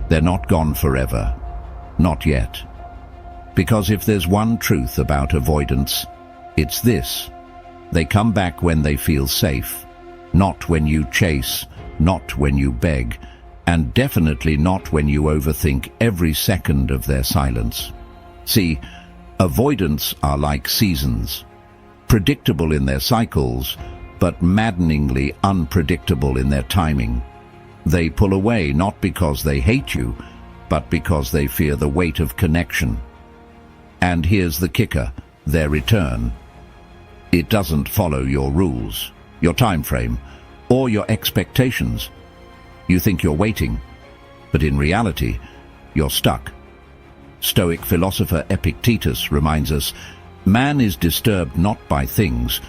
They're not gone forever. Not yet. Because if there's one truth about avoidance, it's this. They come back when they feel safe, not when you chase, not when you beg, and definitely not when you overthink every second of their silence. See, avoidants are like seasons, predictable in their cycles, but maddeningly unpredictable in their timing. They pull away not because they hate you, but because they fear the weight of connection. And here's the kicker, their return. It doesn't follow your rules, your time frame, or your expectations. You think you're waiting, but in reality, you're stuck. Stoic philosopher Epictetus reminds us, man is disturbed not by things,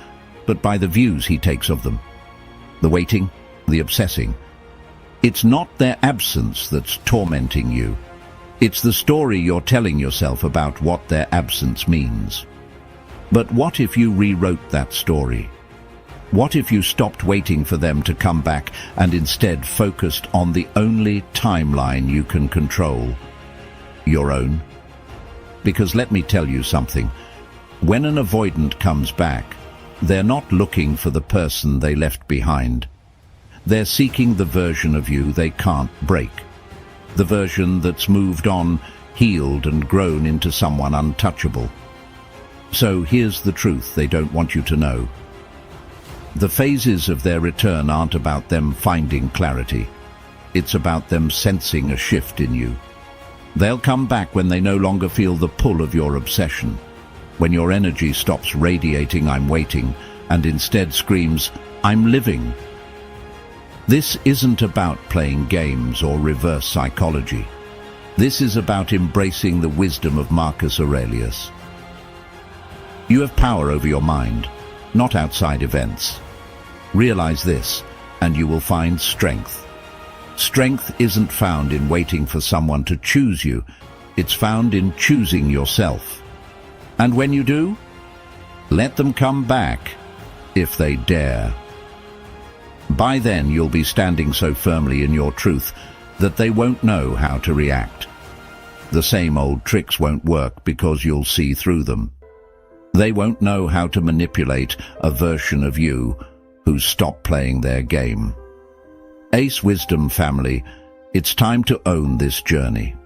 but by the views he takes of them. The waiting, the obsessing. It's not their absence that's tormenting you. It's the story you're telling yourself about what their absence means. But what if you rewrote that story? What if you stopped waiting for them to come back and instead focused on the only timeline you can control? Your own? Because let me tell you something. When an avoidant comes back, they're not looking for the person they left behind. They're seeking the version of you they can't break. The version that's moved on, healed and grown into someone untouchable. So here's the truth they don't want you to know. The phases of their return aren't about them finding clarity. It's about them sensing a shift in you. They'll come back when they no longer feel the pull of your obsession, when your energy stops radiating "I'm waiting" and instead screams "I'm living." This isn't about playing games or reverse psychology. This is about embracing the wisdom of Marcus Aurelius. You have power over your mind, not outside events. Realize this, and you will find strength. Strength isn't found in waiting for someone to choose you. It's found in choosing yourself. And when you do, let them come back, if they dare. By then, you'll be standing so firmly in your truth that they won't know how to react. The same old tricks won't work because you'll see through them. They won't know how to manipulate a version of you who's stopped playing their game. Ace Wisdom family, it's time to own this journey.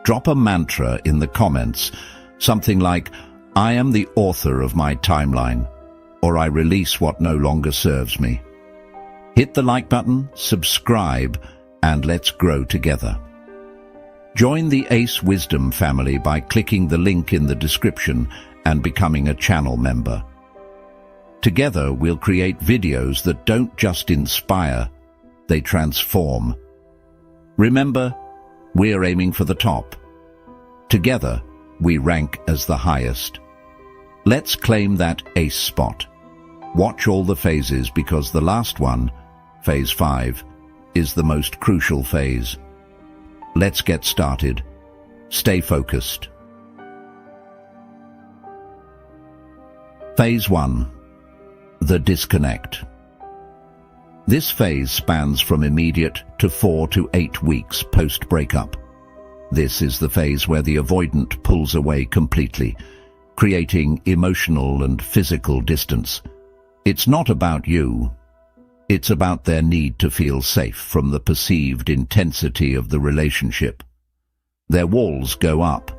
Drop a mantra in the comments, something like, "I am the author of my timeline," or "I release what no longer serves me." Hit the like button, subscribe, and let's grow together. Join the Ace Wisdom family by clicking the link in the description and becoming a channel member. Together, we'll create videos that don't just inspire, they transform. Remember, we're aiming for the top. Together, we rank as the highest. Let's claim that ace spot. Watch all the phases because the last one, Phase 5, is the most crucial phase. Let's get started. Stay focused. Phase 1. The disconnect. This phase spans from immediate to 4 to 8 weeks post-breakup. This is the phase where the avoidant pulls away completely, creating emotional and physical distance. It's not about you. It's about their need to feel safe from the perceived intensity of the relationship. Their walls go up,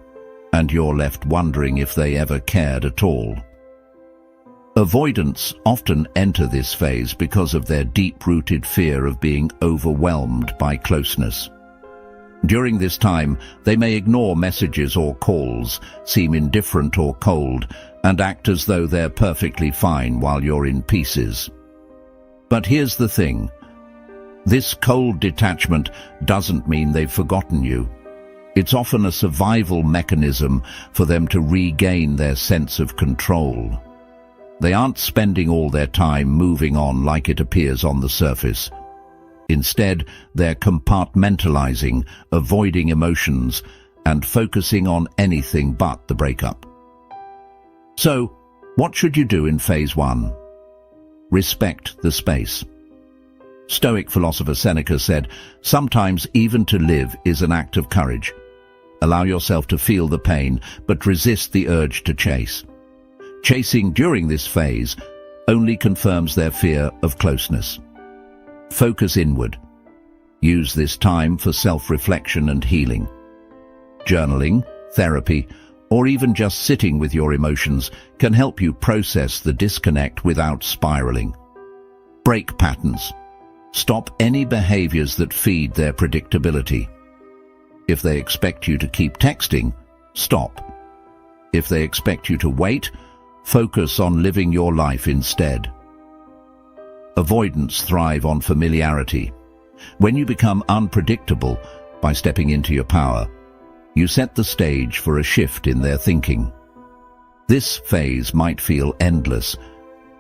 and you're left wondering if they ever cared at all. Avoidants often enter this phase because of their deep-rooted fear of being overwhelmed by closeness. During this time, they may ignore messages or calls, seem indifferent or cold, and act as though they're perfectly fine while you're in pieces. But here's the thing. This cold detachment doesn't mean they've forgotten you. It's often a survival mechanism for them to regain their sense of control. They aren't spending all their time moving on like it appears on the surface. Instead, they're compartmentalizing, avoiding emotions, and focusing on anything but the breakup. So, what should you do in Phase 1? Respect the space. Stoic philosopher Seneca said, "Sometimes even to live is an act of courage. Allow yourself to feel the pain, but resist the urge to chase." Chasing during this phase only confirms their fear of closeness. Focus inward. Use this time for self-reflection and healing. Journaling, therapy, or even just sitting with your emotions can help you process the disconnect without spiraling. Break patterns. Stop any behaviors that feed their predictability. If they expect you to keep texting, stop. If they expect you to wait, focus on living your life instead. Avoidants thrive on familiarity. When you become unpredictable by stepping into your power, you set the stage for a shift in their thinking. This phase might feel endless,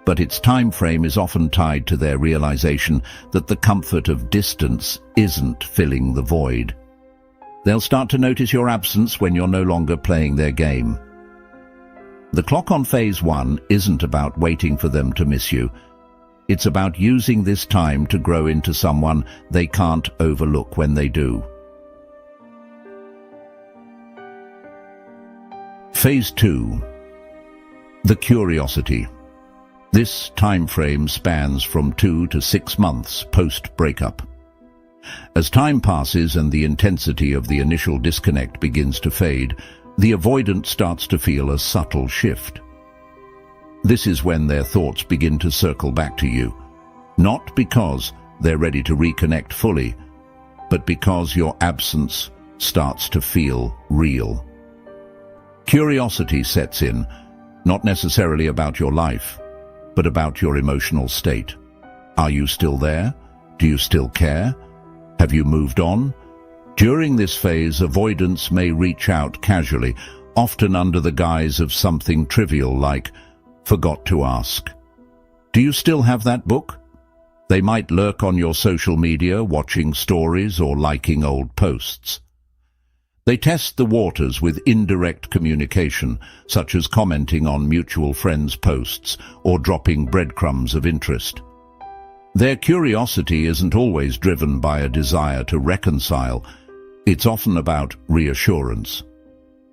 but its time frame is often tied to their realization that the comfort of distance isn't filling the void. They'll start to notice your absence when you're no longer playing their game. The clock on phase 1 isn't about waiting for them to miss you. It's about using this time to grow into someone they can't overlook when they do. Phase 2. The curiosity. This time frame spans from 2 to 6 months post-breakup. As time passes and the intensity of the initial disconnect begins to fade, the avoidant starts to feel a subtle shift. This is when their thoughts begin to circle back to you, not because they're ready to reconnect fully, but because your absence starts to feel real. Curiosity sets in, not necessarily about your life, but about your emotional state. Are you still there? Do you still care? Have you moved on? During this phase, avoidants may reach out casually, often under the guise of something trivial like, "Forgot to ask. Do you still have that book?" They might lurk on your social media, watching stories or liking old posts. They test the waters with indirect communication, such as commenting on mutual friends' posts or dropping breadcrumbs of interest. Their curiosity isn't always driven by a desire to reconcile. It's often about reassurance.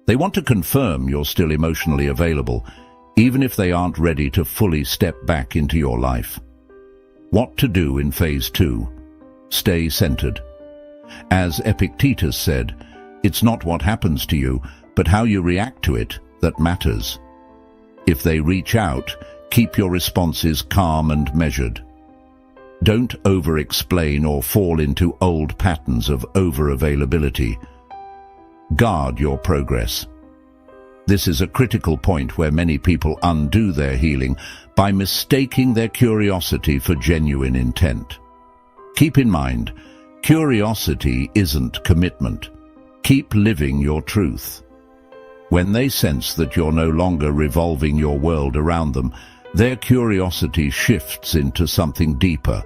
They want to confirm you're still emotionally available, even if they aren't ready to fully step back into your life. What to do in phase 2? Stay centered. As Epictetus said, "It's not what happens to you, but how you react to it that matters." If they reach out, keep your responses calm and measured. Don't over-explain or fall into old patterns of over-availability. Guard your progress. This is a critical point where many people undo their healing by mistaking their curiosity for genuine intent. Keep in mind, curiosity isn't commitment. Keep living your truth. When they sense that you're no longer revolving your world around them, their curiosity shifts into something deeper: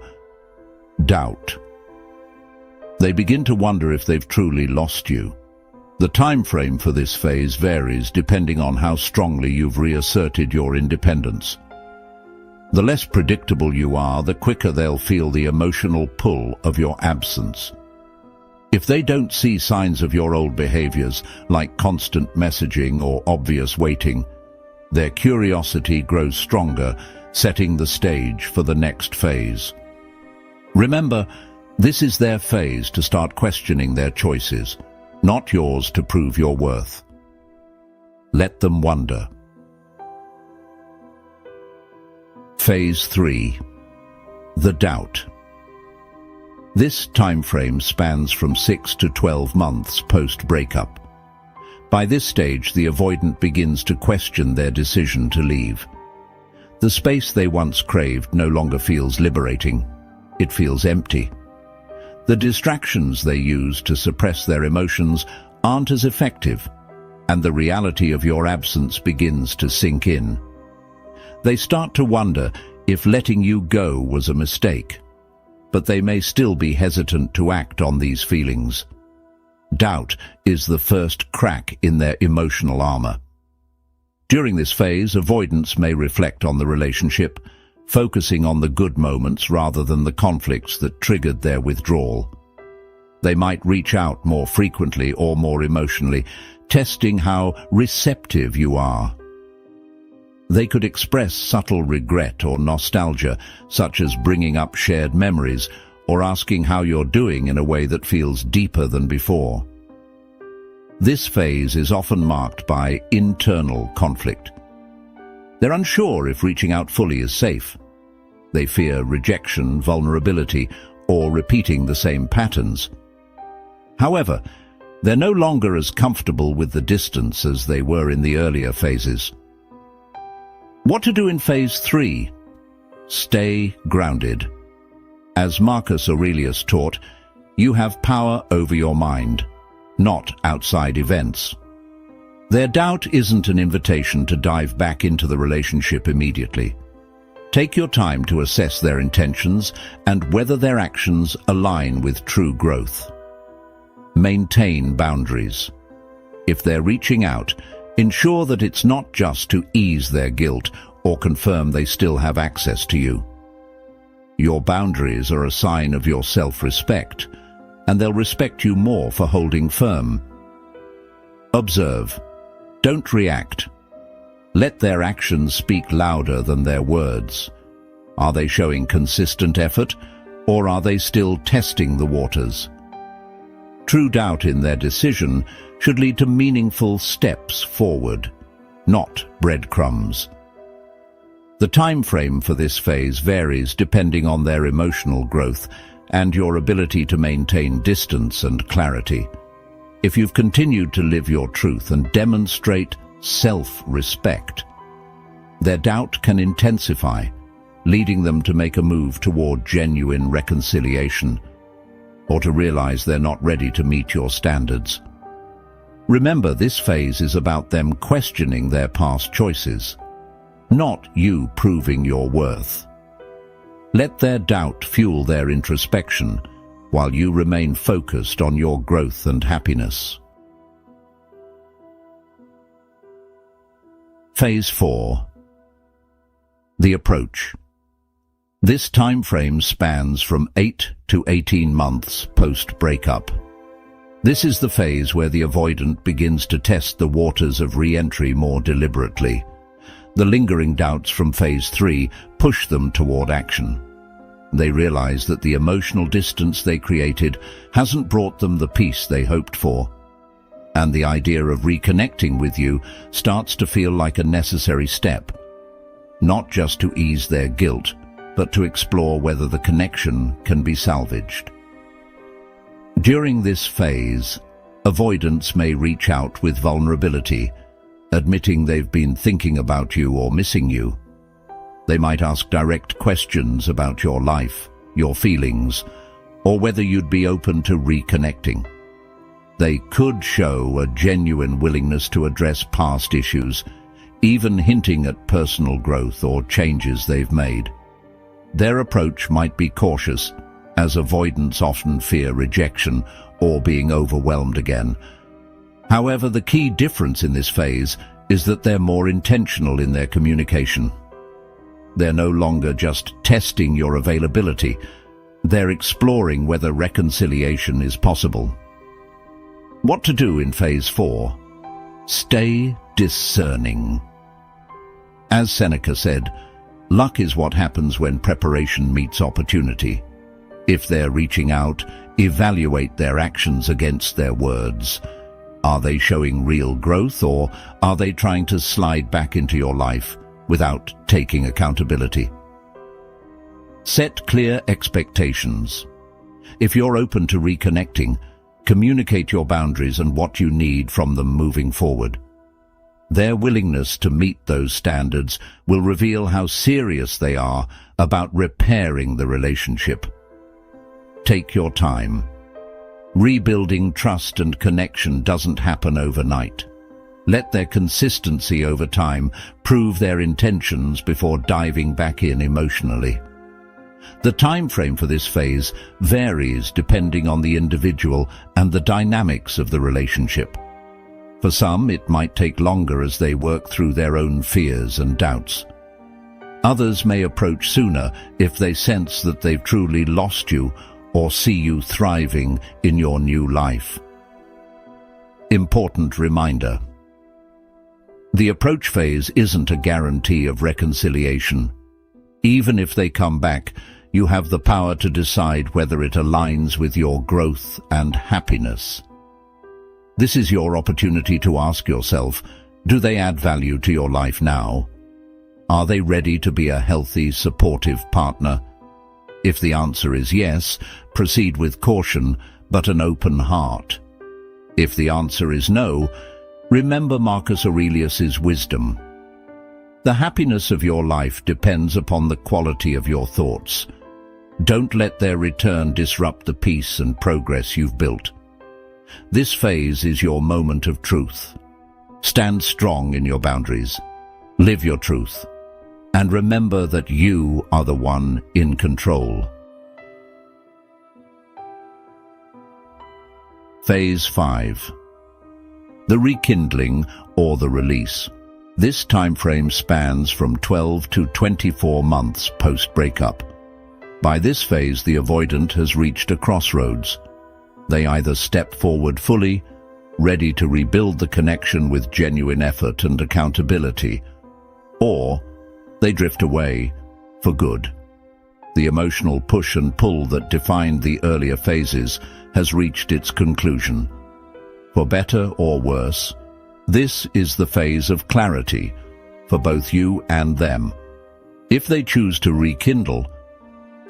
doubt. They begin to wonder if they've truly lost you. The time frame for this phase varies depending on how strongly you've reasserted your independence. The less predictable you are, the quicker they'll feel the emotional pull of your absence. If they don't see signs of your old behaviors, like constant messaging or obvious waiting, their curiosity grows stronger, setting the stage for the next phase. Remember, this is their phase to start questioning their choices, not yours to prove your worth. Let them wonder. Phase 3. The doubt. This time frame spans from 6 to 12 months post-breakup. By this stage, the avoidant begins to question their decision to leave. The space they once craved no longer feels liberating. It feels empty. The distractions they use to suppress their emotions aren't as effective, and the reality of your absence begins to sink in. They start to wonder if letting you go was a mistake, but they may still be hesitant to act on these feelings. Doubt is the first crack in their emotional armor. During this phase, avoidants may reflect on the relationship, focusing on the good moments rather than the conflicts that triggered their withdrawal. They might reach out more frequently or more emotionally, testing how receptive you are. They could express subtle regret or nostalgia, such as bringing up shared memories or asking how you're doing in a way that feels deeper than before. This phase is often marked by internal conflict. They're unsure if reaching out fully is safe. They fear rejection, vulnerability, or repeating the same patterns. However, they're no longer as comfortable with the distance as they were in the earlier phases. What to do in phase 3? Stay grounded. As Marcus Aurelius taught, you have power over your mind, not outside events. Their doubt isn't an invitation to dive back into the relationship immediately. Take your time to assess their intentions and whether their actions align with true growth. Maintain boundaries. If they're reaching out, ensure that it's not just to ease their guilt or confirm they still have access to you. Your boundaries are a sign of your self-respect, and they'll respect you more for holding firm. Observe. Don't react. Let their actions speak louder than their words. Are they showing consistent effort, or are they still testing the waters? True doubt in their decision should lead to meaningful steps forward, not breadcrumbs. The time frame for this phase varies depending on their emotional growth and your ability to maintain distance and clarity. If you've continued to live your truth and demonstrate self-respect, their doubt can intensify, leading them to make a move toward genuine reconciliation, or to realize they're not ready to meet your standards. Remember, this phase is about them questioning their past choices, not you proving your worth. Let their doubt fuel their introspection, while you remain focused on your growth and happiness. Phase 4. The approach. This time frame spans from 8 to 18 months post-breakup. This is the phase where the avoidant begins to test the waters of re-entry more deliberately. The lingering doubts from phase 3 push them toward action. They realize that the emotional distance they created hasn't brought them the peace they hoped for, and the idea of reconnecting with you starts to feel like a necessary step, not just to ease their guilt, but to explore whether the connection can be salvaged. During this phase, avoidants may reach out with vulnerability, admitting they've been thinking about you or missing you. They might ask direct questions about your life, your feelings, or whether you'd be open to reconnecting. They could show a genuine willingness to address past issues, even hinting at personal growth or changes they've made. Their approach might be cautious, as avoidants often fear rejection or being overwhelmed again. However, the key difference in this phase is that they're more intentional in their communication. They're no longer just testing your availability. They're exploring whether reconciliation is possible. What to do in phase 4? Stay discerning. As Seneca said, luck is what happens when preparation meets opportunity. If they're reaching out, evaluate their actions against their words. Are they showing real growth, or are they trying to slide back into your life without taking accountability? Set clear expectations. If you're open to reconnecting, communicate your boundaries and what you need from them moving forward. Their willingness to meet those standards will reveal how serious they are about repairing the relationship. Take your time. Rebuilding trust and connection doesn't happen overnight. Let their consistency over time prove their intentions before diving back in emotionally. The time frame for this phase varies depending on the individual and the dynamics of the relationship. For some, it might take longer as they work through their own fears and doubts. Others may approach sooner if they sense that they've truly lost you or see you thriving in your new life. Important reminder: the approach phase isn't a guarantee of reconciliation. Even if they come back, you have the power to decide whether it aligns with your growth and happiness. This is your opportunity to ask yourself, do they add value to your life now? Are they ready to be a healthy, supportive partner? If the answer is yes, proceed with caution, but an open heart. If the answer is no, remember Marcus Aurelius's wisdom. The happiness of your life depends upon the quality of your thoughts. Don't let their return disrupt the peace and progress you've built. This phase is your moment of truth. Stand strong in your boundaries. Live your truth. And remember that you are the one in control. Phase 5. The rekindling or the release. This time frame spans from 12 to 24 months post-breakup. By this phase, the avoidant has reached a crossroads. They either step forward fully, ready to rebuild the connection with genuine effort and accountability, or they drift away for good. The emotional push and pull that defined the earlier phases has reached its conclusion. For better or worse, this is the phase of clarity for both you and them. If they choose to rekindle,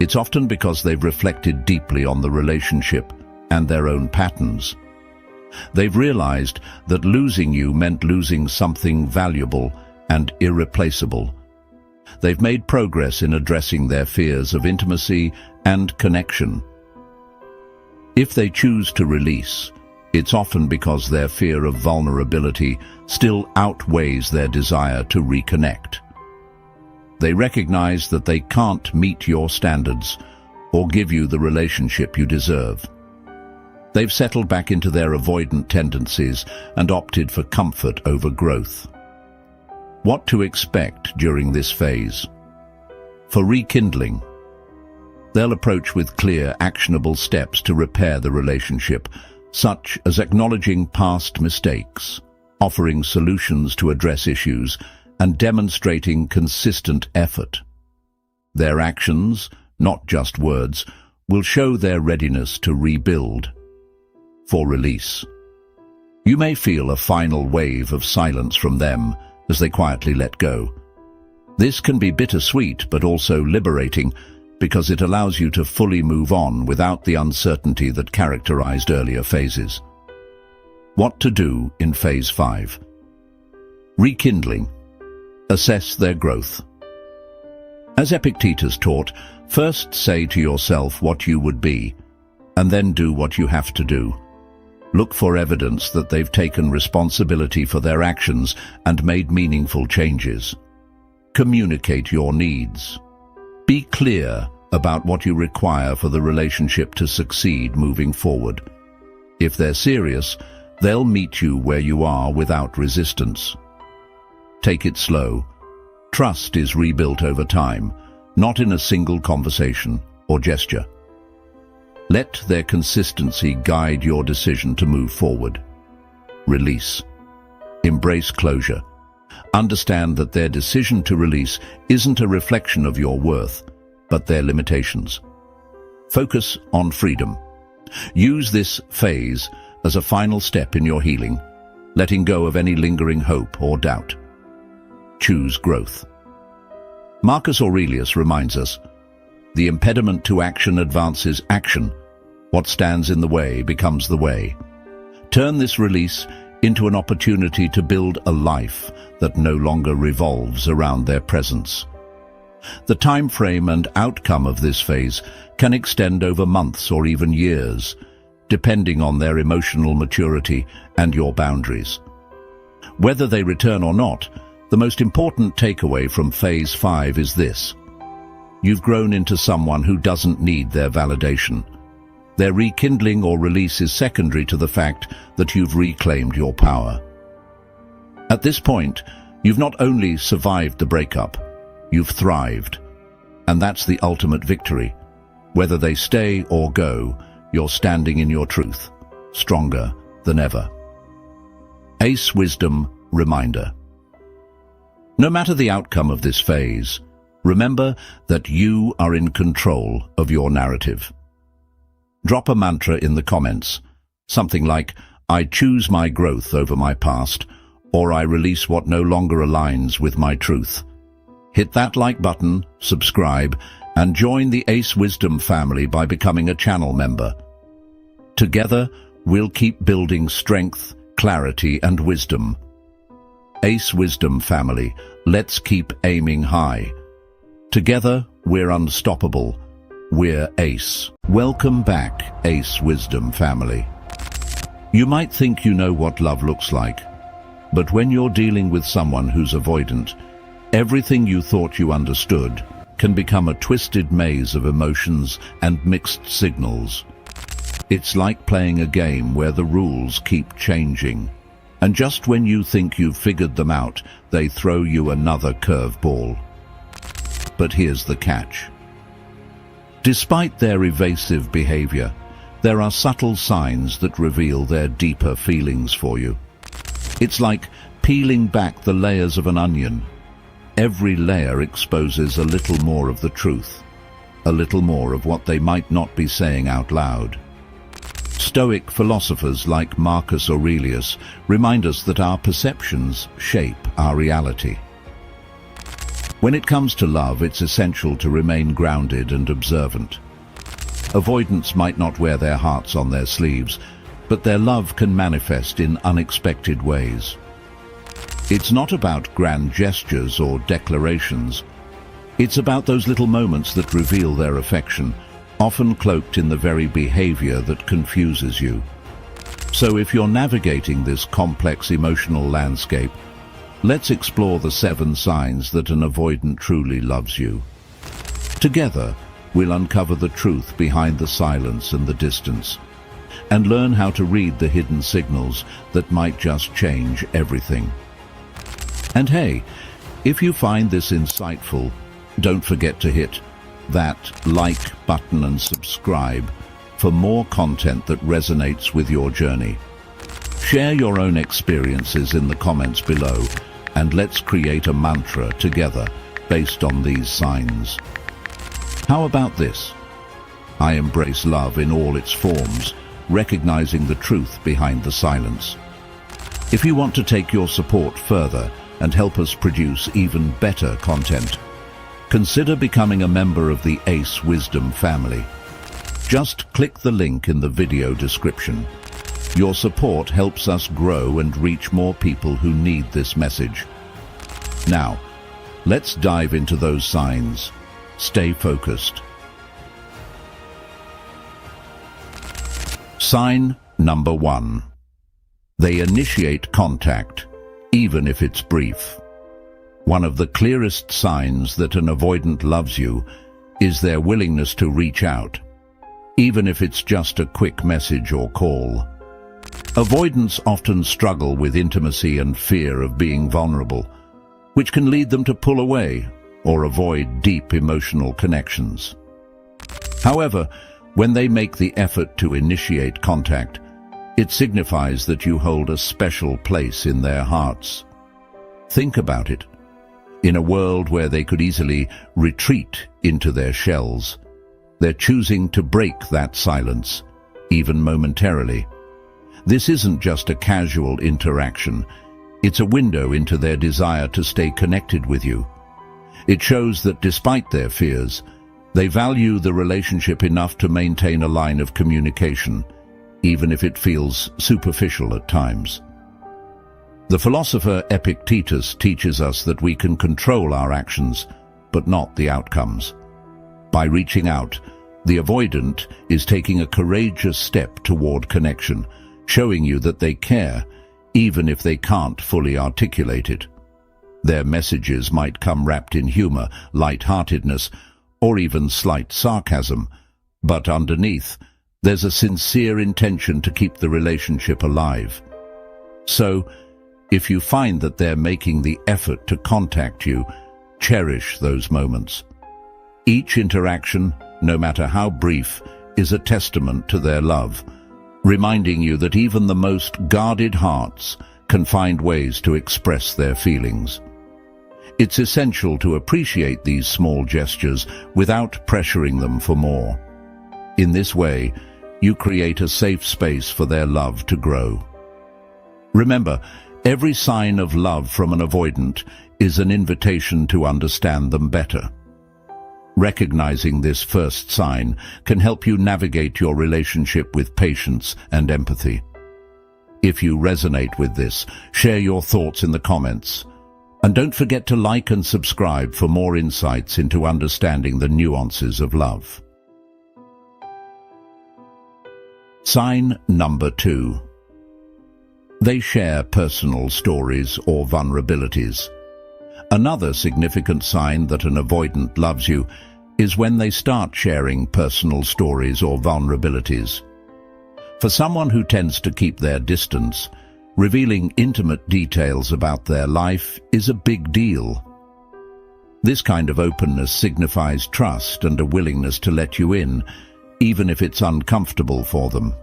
it's often because they've reflected deeply on the relationship and their own patterns. They've realized that losing you meant losing something valuable and irreplaceable. They've made progress in addressing their fears of intimacy and connection. If they choose to release, it's often because their fear of vulnerability still outweighs their desire to reconnect. They recognize that they can't meet your standards or give you the relationship you deserve. They've settled back into their avoidant tendencies and opted for comfort over growth. What to expect during this phase? For rekindling, they'll approach with clear, actionable steps to repair the relationship, such as acknowledging past mistakes, offering solutions to address issues, and demonstrating consistent effort. Their actions, not just words, will show their readiness to rebuild. For release, you may feel a final wave of silence from them as they quietly let go. This can be bittersweet but also liberating, because it allows you to fully move on without the uncertainty that characterized earlier phases. What to do in Phase 5? Rekindling. Assess their growth. As Epictetus taught, first say to yourself what you would be, and then do what you have to do. Look for evidence that they've taken responsibility for their actions and made meaningful changes. Communicate your needs. Be clear about what you require for the relationship to succeed moving forward. If they're serious, they'll meet you where you are without resistance. Take it slow. Trust is rebuilt over time, not in a single conversation or gesture. Let their consistency guide your decision to move forward. Release. Embrace closure. Understand that their decision to release isn't a reflection of your worth, but their limitations. Focus on freedom. Use this phase as a final step in your healing, letting go of any lingering hope or doubt. Choose growth. Marcus Aurelius reminds us, the impediment to action advances action. What stands in the way becomes the way. Turn this release into an opportunity to build a life that no longer revolves around their presence. The time frame and outcome of this phase can extend over months or even years, depending on their emotional maturity and your boundaries. Whether they return or not, the most important takeaway from Phase 5 is this: you've grown into someone who doesn't need their validation. Their rekindling or release is secondary to the fact that you've reclaimed your power. At this point, you've not only survived the breakup, you've thrived. And that's the ultimate victory. Whether they stay or go, you're standing in your truth, stronger than ever. Ace Wisdom Reminder. No matter the outcome of this phase, remember that you are in control of your narrative. Drop a mantra in the comments, something like, I choose my growth over my past, or I release what no longer aligns with my truth. Hit that like button, subscribe, and join the Ace Wisdom family by becoming a channel member. Together, we'll keep building strength, clarity, and wisdom. Ace Wisdom family, let's keep aiming high. Together, we're unstoppable. We're Ace. Welcome back, Ace Wisdom family. You might think you know what love looks like, but when you're dealing with someone who's avoidant, everything you thought you understood can become a twisted maze of emotions and mixed signals. It's like playing a game where the rules keep changing, and just when you think you've figured them out, they throw you another curveball. But here's the catch. Despite their evasive behavior, there are subtle signs that reveal their deeper feelings for you. It's like peeling back the layers of an onion. Every layer exposes a little more of the truth, a little more of what they might not be saying out loud. Stoic philosophers like Marcus Aurelius remind us that our perceptions shape our reality. When it comes to love, it's essential to remain grounded and observant. Avoidants might not wear their hearts on their sleeves, but their love can manifest in unexpected ways. It's not about grand gestures or declarations. It's about those little moments that reveal their affection, often cloaked in the very behavior that confuses you. So if you're navigating this complex emotional landscape, let's explore the 7 signs that an avoidant truly loves you. Together, we'll uncover the truth behind the silence and the distance, and learn how to read the hidden signals that might just change everything. And hey, if you find this insightful, don't forget to hit that like button and subscribe for more content that resonates with your journey. Share your own experiences in the comments below, and let's create a mantra together based on these signs. How about this? I embrace love in all its forms, recognizing the truth behind the silence. If you want to take your support further and help us produce even better content, consider becoming a member of the Ace Wisdom family. Just click the link in the video description. Your support helps us grow and reach more people who need this message. Now, let's dive into those signs. Stay focused. Sign number 1. They initiate contact, even if it's brief. One of the clearest signs that an avoidant loves you is their willingness to reach out, even if it's just a quick message or call. Avoidants often struggle with intimacy and fear of being vulnerable, which can lead them to pull away or avoid deep emotional connections. However, when they make the effort to initiate contact, it signifies that you hold a special place in their hearts. Think about it. In a world where they could easily retreat into their shells, they're choosing to break that silence, even momentarily. This isn't just a casual interaction. It's a window into their desire to stay connected with you. It shows that despite their fears, they value the relationship enough to maintain a line of communication, even if it feels superficial at times. The philosopher Epictetus teaches us that we can control our actions, but not the outcomes. By reaching out, the avoidant is taking a courageous step toward connection, showing you that they care, even if they can't fully articulate it. Their messages might come wrapped in humor, light-heartedness, or even slight sarcasm, but underneath, there's a sincere intention to keep the relationship alive. So, if you find that they're making the effort to contact you, Cherish those moments. Each interaction, no matter how brief, is a testament to their love, reminding you that even the most guarded hearts can find ways to express their feelings. It's essential to appreciate these small gestures without pressuring them for more. In this way, you create a safe space for their love to grow. Remember, every sign of love from an avoidant is an invitation to understand them better. Recognizing this first sign can help you navigate your relationship with patience and empathy. If you resonate with this, share your thoughts in the comments. And don't forget to like and subscribe for more insights into understanding the nuances of love. Sign number 2. They share personal stories or vulnerabilities. Another significant sign that an avoidant loves you is when they start sharing personal stories or vulnerabilities. For someone who tends to keep their distance, revealing intimate details about their life is a big deal. This kind of openness signifies trust and a willingness to let you in, even if it's uncomfortable for them.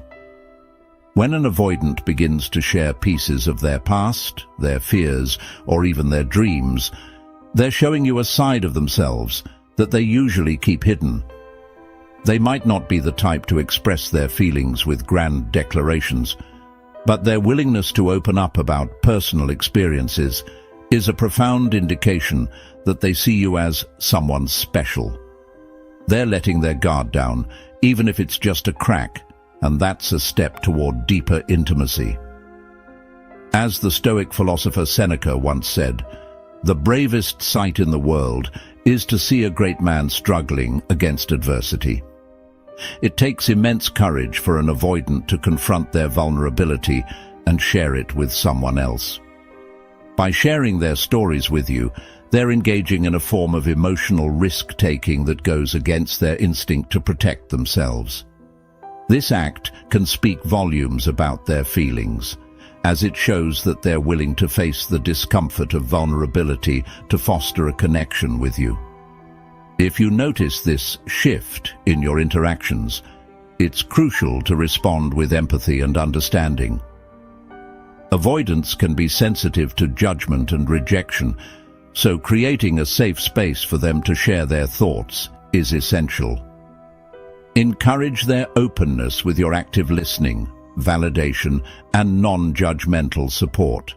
When an avoidant begins to share pieces of their past, their fears, or even their dreams, they're showing you a side of themselves that they usually keep hidden. They might not be the type to express their feelings with grand declarations, but their willingness to open up about personal experiences is a profound indication that they see you as someone special. They're letting their guard down, even if it's just a crack, and that's a step toward deeper intimacy. As the Stoic philosopher Seneca once said, "The bravest sight in the world is to see a great man struggling against adversity." It takes immense courage for an avoidant to confront their vulnerability and share it with someone else. By sharing their stories with you, they're engaging in a form of emotional risk-taking that goes against their instinct to protect themselves. This act can speak volumes about their feelings, as it shows that they're willing to face the discomfort of vulnerability to foster a connection with you. If you notice this shift in your interactions, it's crucial to respond with empathy and understanding. Avoidants can be sensitive to judgment and rejection, so creating a safe space for them to share their thoughts is essential. Encourage their openness with your active listening, validation, and non-judgmental support.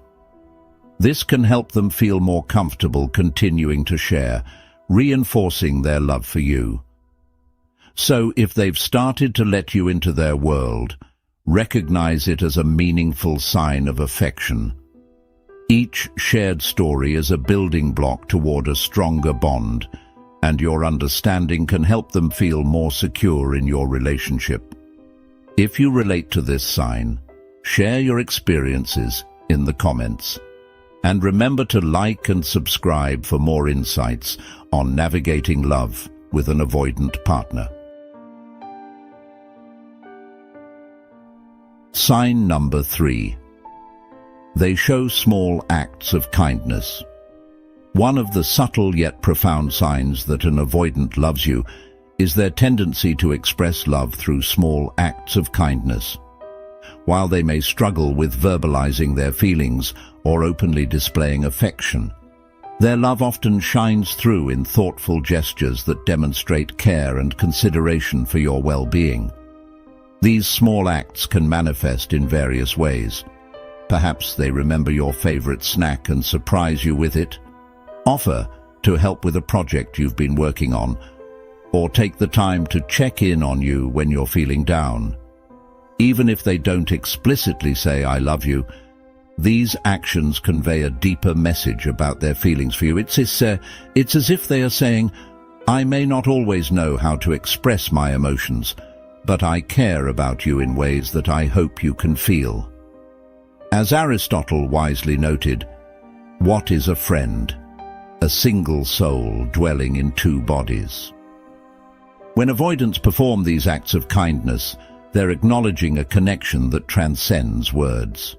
This can help them feel more comfortable continuing to share, reinforcing their love for you. So, if they've started to let you into their world, recognize it as a meaningful sign of affection. Each shared story is a building block toward a stronger bond, and your understanding can help them feel more secure in your relationship. If you relate to this sign, share your experiences in the comments. And remember to like and subscribe for more insights on navigating love with an avoidant partner. Sign number 3. They show small acts of kindness. One of the subtle yet profound signs that an avoidant loves you is their tendency to express love through small acts of kindness. While they may struggle with verbalizing their feelings or openly displaying affection, their love often shines through in thoughtful gestures that demonstrate care and consideration for your well-being. These small acts can manifest in various ways. Perhaps they remember your favorite snack and surprise you with it, offer to help with a project you've been working on, or take the time to check in on you when you're feeling down. Even if they don't explicitly say "I love you," these actions convey a deeper message about their feelings for you. It's as if they are saying, "I may not always know how to express my emotions, but I care about you in ways that I hope you can feel." As Aristotle wisely noted, "What is a friend? A single soul dwelling in two bodies." When avoidants perform these acts of kindness, they're acknowledging a connection that transcends words.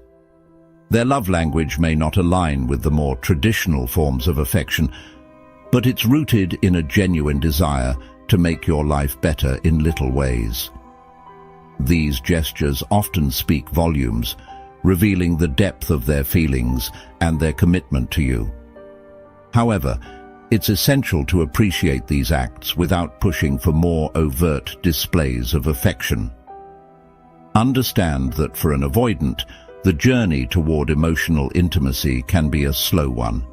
Their love language may not align with the more traditional forms of affection, but it's rooted in a genuine desire to make your life better in little ways. These gestures often speak volumes, revealing the depth of their feelings and their commitment to you. However, it's essential to appreciate these acts without pushing for more overt displays of affection. Understand that for an avoidant, the journey toward emotional intimacy can be a slow one.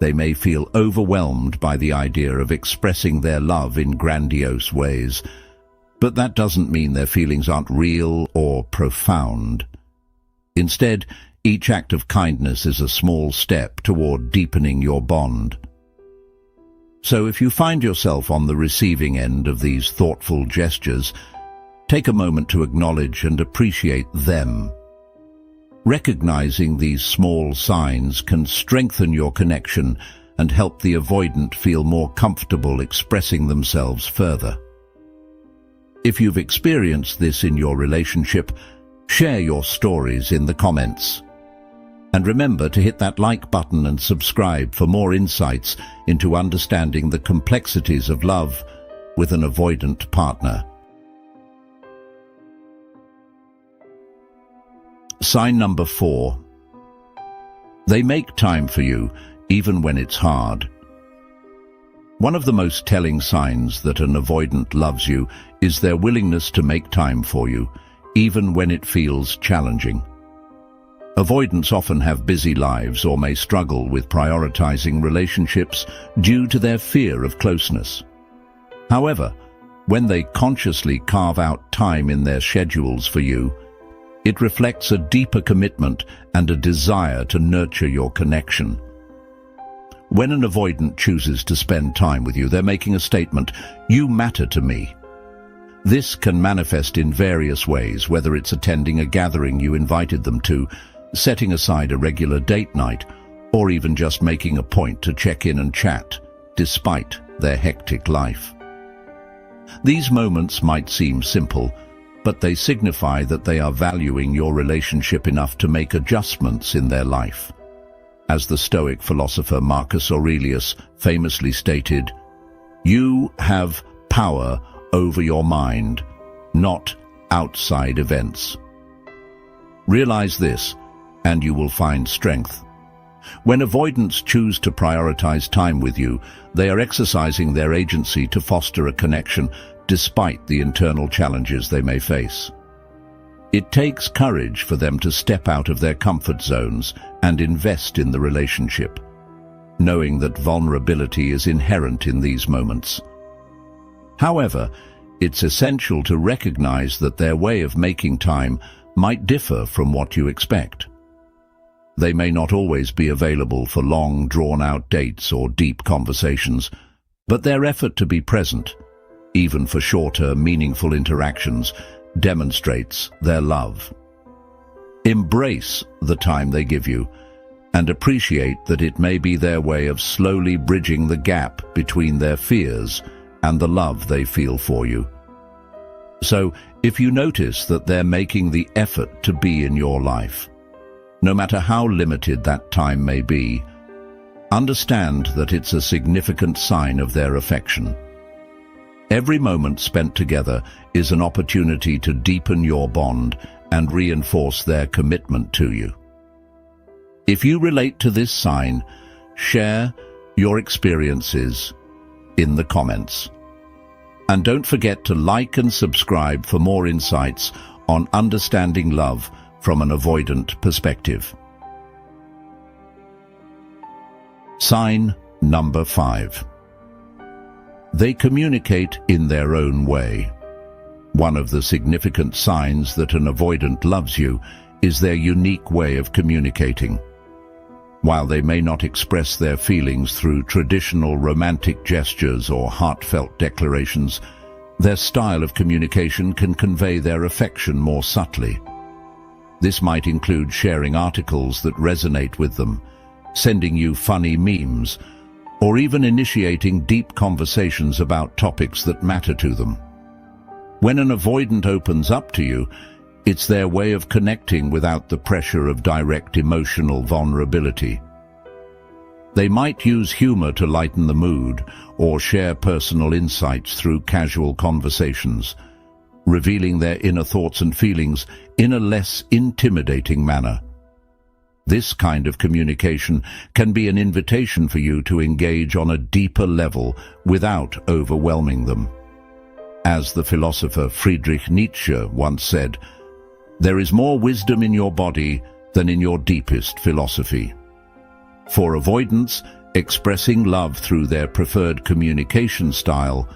They may feel overwhelmed by the idea of expressing their love in grandiose ways, but that doesn't mean their feelings aren't real or profound. Instead, each act of kindness is a small step toward deepening your bond. So if you find yourself on the receiving end of these thoughtful gestures, take a moment to acknowledge and appreciate them. Recognizing these small signs can strengthen your connection and help the avoidant feel more comfortable expressing themselves further. If you've experienced this in your relationship, share your stories in the comments. And remember to hit that like button and subscribe for more insights into understanding the complexities of love with an avoidant partner. Sign number 4. They make time for you, even when it's hard. One of the most telling signs that an avoidant loves you is their willingness to make time for you, even when it feels challenging. Avoidants often have busy lives or may struggle with prioritizing relationships due to their fear of closeness. However, when they consciously carve out time in their schedules for you, it reflects a deeper commitment and a desire to nurture your connection. When an avoidant chooses to spend time with you, they're making a statement, "You matter to me." This can manifest in various ways, whether it's attending a gathering you invited them to, setting aside a regular date night, or even just making a point to check in and chat, despite their hectic life. These moments might seem simple, but they signify that they are valuing your relationship enough to make adjustments in their life. As the Stoic philosopher Marcus Aurelius famously stated, "You have power over your mind, not outside events." Realize this, and you will find strength. When avoidants choose to prioritize time with you, they are exercising their agency to foster a connection, despite the internal challenges they may face. It takes courage for them to step out of their comfort zones and invest in the relationship, knowing that vulnerability is inherent in these moments. However, it's essential to recognize that their way of making time might differ from what you expect. They may not always be available for long, drawn-out dates or deep conversations, but their effort to be present, even for shorter, meaningful interactions, demonstrates their love. Embrace the time they give you, and appreciate that it may be their way of slowly bridging the gap between their fears and the love they feel for you. So, if you notice that they're making the effort to be in your life, no matter how limited that time may be, understand that it's a significant sign of their affection. Every moment spent together is an opportunity to deepen your bond and reinforce their commitment to you. If you relate to this sign, share your experiences in the comments. And don't forget to like and subscribe for more insights on understanding love from an avoidant perspective. Sign number 5. They communicate in their own way. One of the significant signs that an avoidant loves you is their unique way of communicating. While they may not express their feelings through traditional romantic gestures or heartfelt declarations, their style of communication can convey their affection more subtly. This might include sharing articles that resonate with them, sending you funny memes, or even initiating deep conversations about topics that matter to them. When an avoidant opens up to you, it's their way of connecting without the pressure of direct emotional vulnerability. They might use humor to lighten the mood or share personal insights through casual conversations, revealing their inner thoughts and feelings in a less intimidating manner. This kind of communication can be an invitation for you to engage on a deeper level without overwhelming them. As the philosopher Friedrich Nietzsche once said, "There is more wisdom in your body than in your deepest philosophy." For avoidants, expressing love through their preferred communication style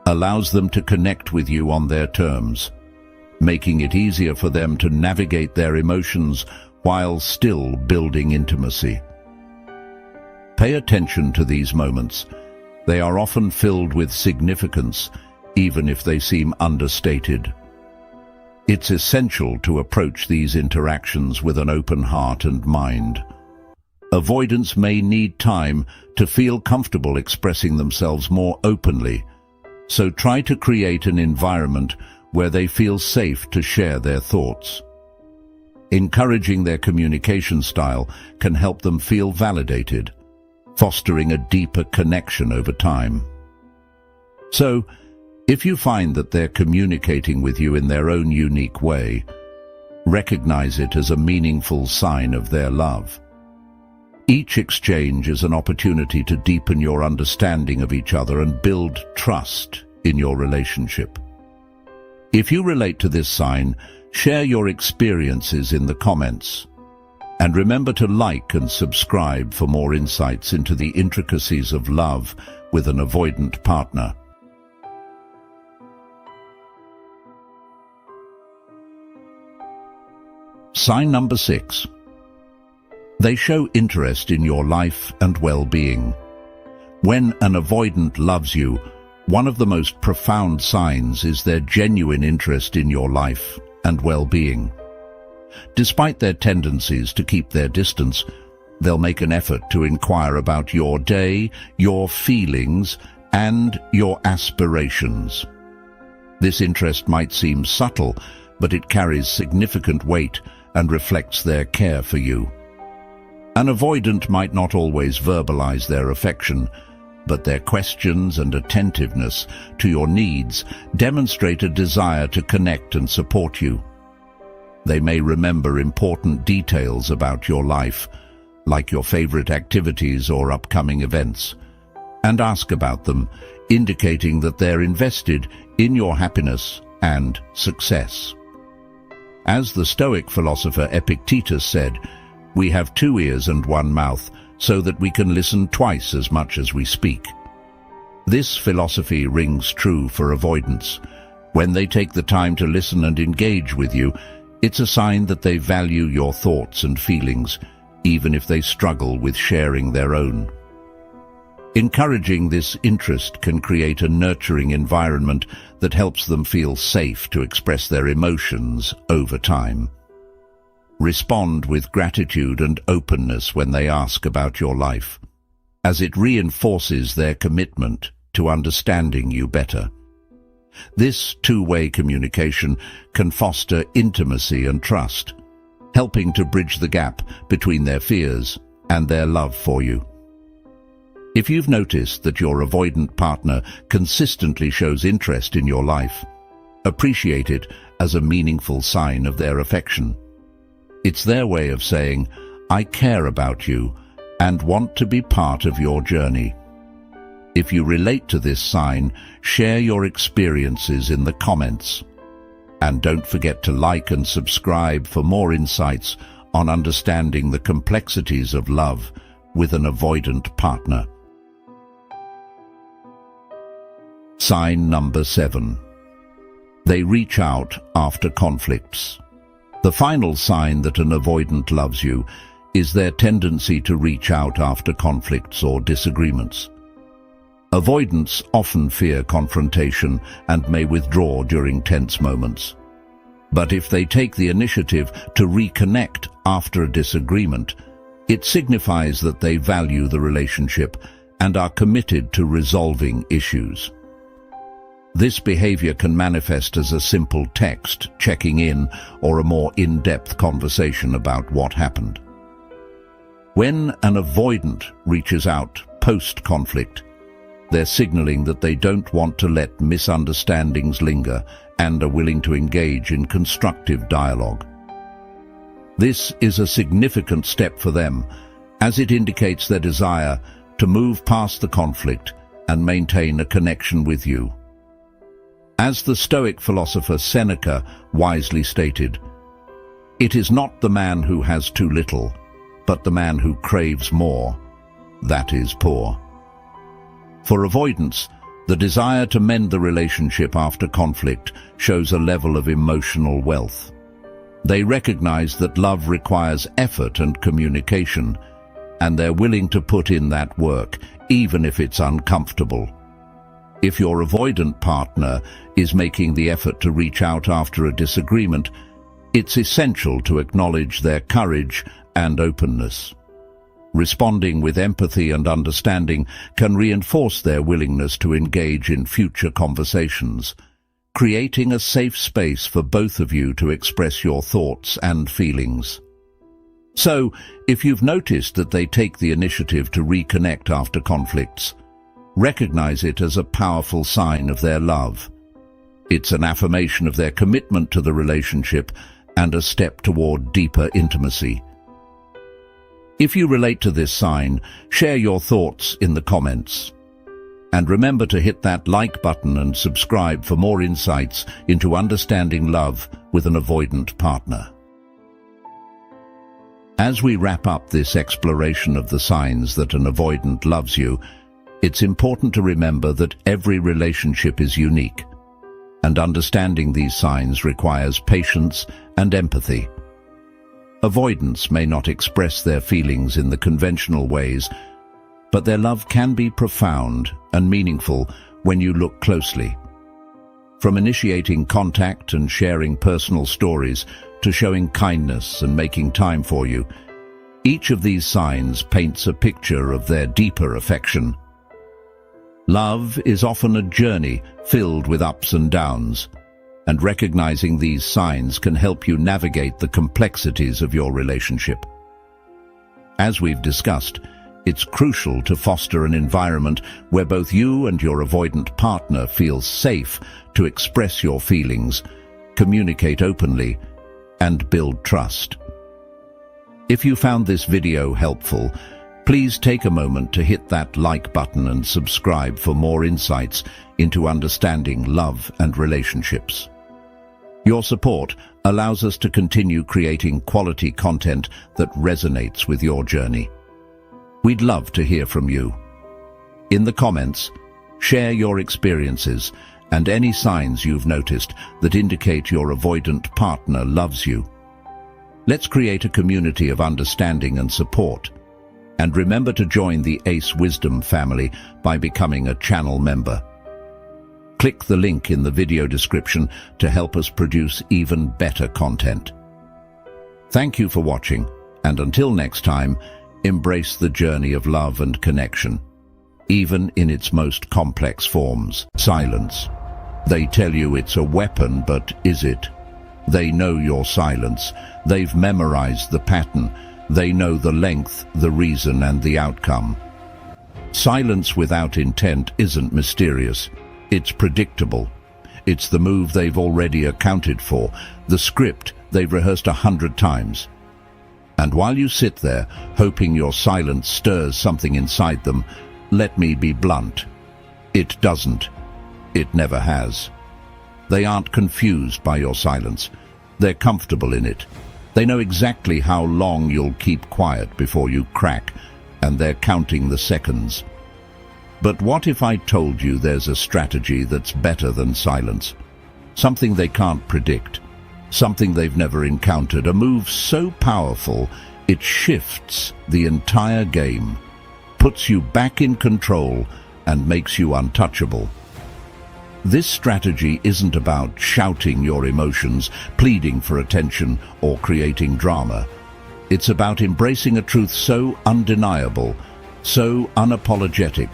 allows them to connect with you on their terms, making it easier for them to navigate their emotions while still building intimacy. Pay attention to these moments. They are often filled with significance, even if they seem understated. It's essential to approach these interactions with an open heart and mind. Avoidants may need time to feel comfortable expressing themselves more openly, so try to create an environment where they feel safe to share their thoughts. Encouraging their communication style can help them feel validated, fostering a deeper connection over time. So, if you find that they're communicating with you in their own unique way, recognize it as a meaningful sign of their love. Each exchange is an opportunity to deepen your understanding of each other and build trust in your relationship. If you relate to this sign, share your experiences in the comments. And remember to like and subscribe for more insights into the intricacies of love with an avoidant partner. Sign number 6. They show interest in your life and well-being. When an avoidant loves you, one of the most profound signs is their genuine interest in your life and well-being. Despite their tendencies to keep their distance, they'll make an effort to inquire about your day, your feelings, and your aspirations. This interest might seem subtle, but it carries significant weight and reflects their care for you. An avoidant might not always verbalize their affection, but their questions and attentiveness to your needs demonstrate a desire to connect and support you. They may remember important details about your life, like your favorite activities or upcoming events, and ask about them, indicating that they're invested in your happiness and success. As the Stoic philosopher Epictetus said, "We have 2 ears and 1 mouth, so that we can listen twice as much as we speak." This philosophy rings true for avoidants. When they take the time to listen and engage with you, it's a sign that they value your thoughts and feelings, even if they struggle with sharing their own. Encouraging this interest can create a nurturing environment that helps them feel safe to express their emotions over time. Respond with gratitude and openness when they ask about your life, as it reinforces their commitment to understanding you better. This two-way communication can foster intimacy and trust, helping to bridge the gap between their fears and their love for you. If you've noticed that your avoidant partner consistently shows interest in your life, appreciate it as a meaningful sign of their affection. It's their way of saying, "I care about you and want to be part of your journey." If you relate to this sign, share your experiences in the comments. And don't forget to like and subscribe for more insights on understanding the complexities of love with an avoidant partner. Sign number 7. They reach out after conflicts. The final sign that an avoidant loves you is their tendency to reach out after conflicts or disagreements. Avoidants often fear confrontation and may withdraw during tense moments. But if they take the initiative to reconnect after a disagreement, it signifies that they value the relationship and are committed to resolving issues. This behavior can manifest as a simple text, checking in, or a more in-depth conversation about what happened. When an avoidant reaches out post-conflict, they're signaling that they don't want to let misunderstandings linger and are willing to engage in constructive dialogue. This is a significant step for them, as it indicates their desire to move past the conflict and maintain a connection with you. As the Stoic philosopher Seneca wisely stated, "It is not the man who has too little, but the man who craves more, that is poor." For avoidance, the desire to mend the relationship after conflict shows a level of emotional wealth. They recognize that love requires effort and communication, and they're willing to put in that work, even if it's uncomfortable. If your avoidant partner is making the effort to reach out after a disagreement, it's essential to acknowledge their courage and openness. Responding with empathy and understanding can reinforce their willingness to engage in future conversations, creating a safe space for both of you to express your thoughts and feelings. So, if you've noticed that they take the initiative to reconnect after conflicts, recognize it as a powerful sign of their love. It's an affirmation of their commitment to the relationship and a step toward deeper intimacy. If you relate to this sign, share your thoughts in the comments. And remember to hit that like button and subscribe for more insights into understanding love with an avoidant partner. As we wrap up this exploration of the signs that an avoidant loves you, it's important to remember that every relationship is unique, and understanding these signs requires patience and empathy. Avoidants may not express their feelings in the conventional ways, but their love can be profound and meaningful when you look closely. From initiating contact and sharing personal stories to showing kindness and making time for you, each of these signs paints a picture of their deeper affection. Love is often a journey filled with ups and downs, and recognizing these signs can help you navigate the complexities of your relationship. As we've discussed, it's crucial to foster an environment where both you and your avoidant partner feel safe to express your feelings, communicate openly, and build trust. If you found this video helpful, please take a moment to hit that like button and subscribe for more insights into understanding love and relationships. Your support allows us to continue creating quality content that resonates with your journey. We'd love to hear from you. In the comments, share your experiences and any signs you've noticed that indicate your avoidant partner loves you. Let's create a community of understanding and support. And remember to join the Ace Wisdom family by becoming a channel member. Click the link in the video description to help us produce even better content. Thank you for watching, and until next time, embrace the journey of love and connection, even in its most complex forms. Silence. They tell you it's a weapon, but is it? They know your silence. They've memorized the pattern. They know the length, the reason, and the outcome. Silence without intent isn't mysterious. It's predictable. It's the move they've already accounted for, the script they've rehearsed 100 times. And while you sit there, hoping your silence stirs something inside them, let me be blunt. It doesn't. It never has. They aren't confused by your silence. They're comfortable in it. They know exactly how long you'll keep quiet before you crack, and they're counting the seconds. But what if I told you there's a strategy that's better than silence? Something they can't predict. Something they've never encountered. A move so powerful, it shifts the entire game, puts you back in control, and makes you untouchable. This strategy isn't about shouting your emotions, pleading for attention, or creating drama. It's about embracing a truth so undeniable, so unapologetic,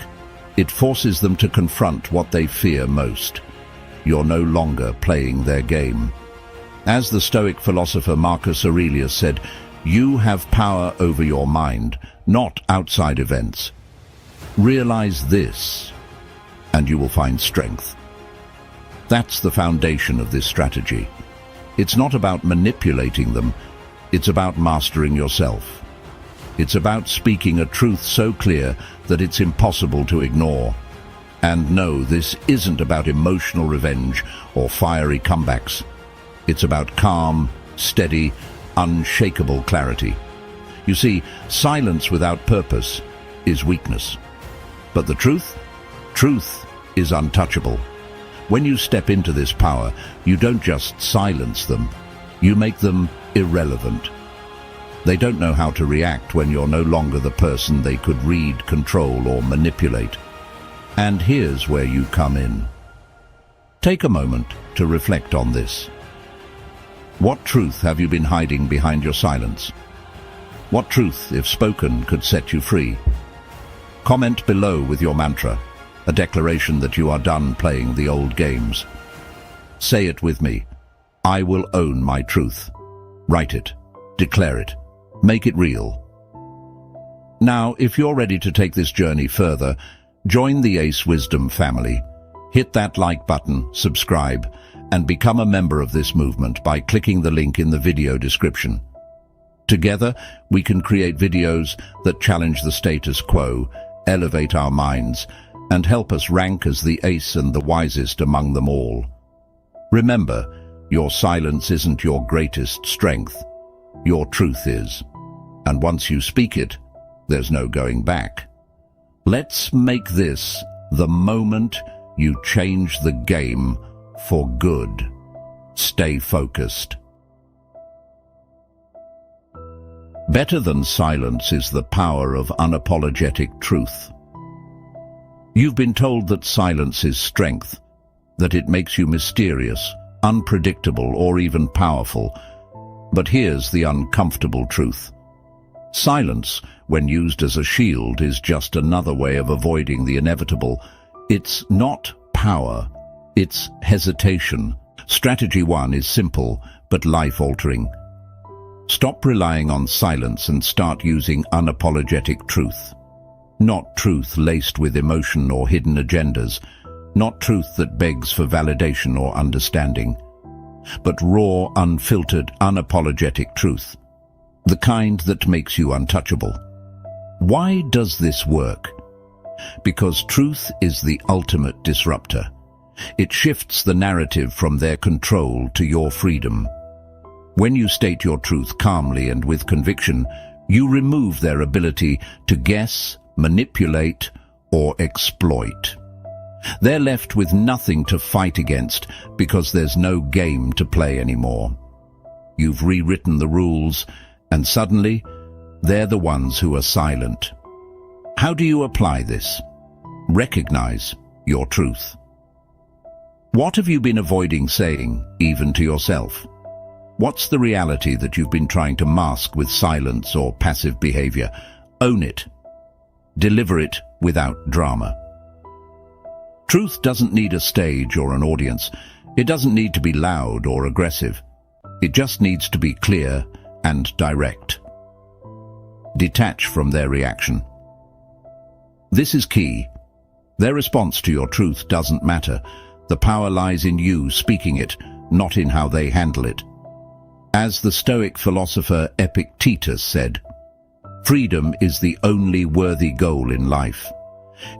it forces them to confront what they fear most. You're no longer playing their game. As the Stoic philosopher Marcus Aurelius said, You have power over your mind, not outside events. Realize this, and you will find strength. That's the foundation of this strategy. It's not about manipulating them, it's about mastering yourself. It's about speaking a truth so clear that it's impossible to ignore. And no, this isn't about emotional revenge or fiery comebacks. It's about calm, steady, unshakable clarity. You see, silence without purpose is weakness. But the truth? Truth is untouchable. When you step into this power, you don't just silence them, you make them irrelevant. They don't know how to react when you're no longer the person they could read, control, or manipulate. And here's where you come in. Take a moment to reflect on this. What truth have you been hiding behind your silence? What truth, if spoken, could set you free? Comment below with your mantra, a declaration that you are done playing the old games. Say it with me. I will own my truth. Write it. Declare it. Make it real. Now, if you're ready to take this journey further, join the Ace Wisdom family. Hit that like button, subscribe, and become a member of this movement by clicking the link in the video description. Together, we can create videos that challenge the status quo, elevate our minds, and help us rank as the ace and the wisest among them all. Remember, your silence isn't your greatest strength. Your truth is. And once you speak it, there's no going back. Let's make this the moment you change the game for good. Stay focused. Better than silence is the power of unapologetic truth. You've been told that silence is strength, that it makes you mysterious, unpredictable, or even powerful. But here's the uncomfortable truth. Silence, when used as a shield, is just another way of avoiding the inevitable. It's not power, it's hesitation. Strategy 1 is simple, but life-altering. Stop relying on silence and start using unapologetic truth. Not truth laced with emotion or hidden agendas, not truth that begs for validation or understanding, but raw, unfiltered, unapologetic truth. The kind that makes you untouchable. Why does this work? Because truth is the ultimate disruptor. It shifts the narrative from their control to your freedom. When you state your truth calmly and with conviction, you remove their ability to guess, manipulate, or exploit. They're left with nothing to fight against because there's no game to play anymore. You've rewritten the rules, and suddenly, they're the ones who are silent. How do you apply this? Recognize your truth. What have you been avoiding saying, even to yourself? What's the reality that you've been trying to mask with silence or passive behavior? Own it. Deliver it without drama. Truth doesn't need a stage or an audience. It doesn't need to be loud or aggressive. It just needs to be clear and direct. Detach from their reaction. This is key. Their response to your truth doesn't matter. The power lies in you speaking it, not in how they handle it. As the Stoic philosopher Epictetus said, freedom is the only worthy goal in life.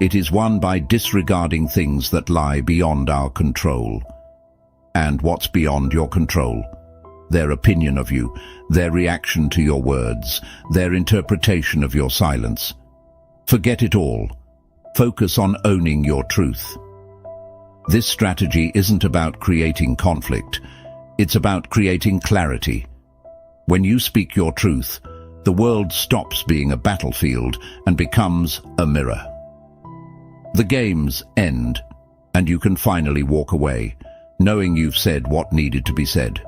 It is won by disregarding things that lie beyond our control. And what's beyond your control? Their opinion of you, their reaction to your words, their interpretation of your silence. Forget it all. Focus on owning your truth. This strategy isn't about creating conflict. It's about creating clarity. When you speak your truth, the world stops being a battlefield and becomes a mirror. The games end, and you can finally walk away, knowing you've said what needed to be said.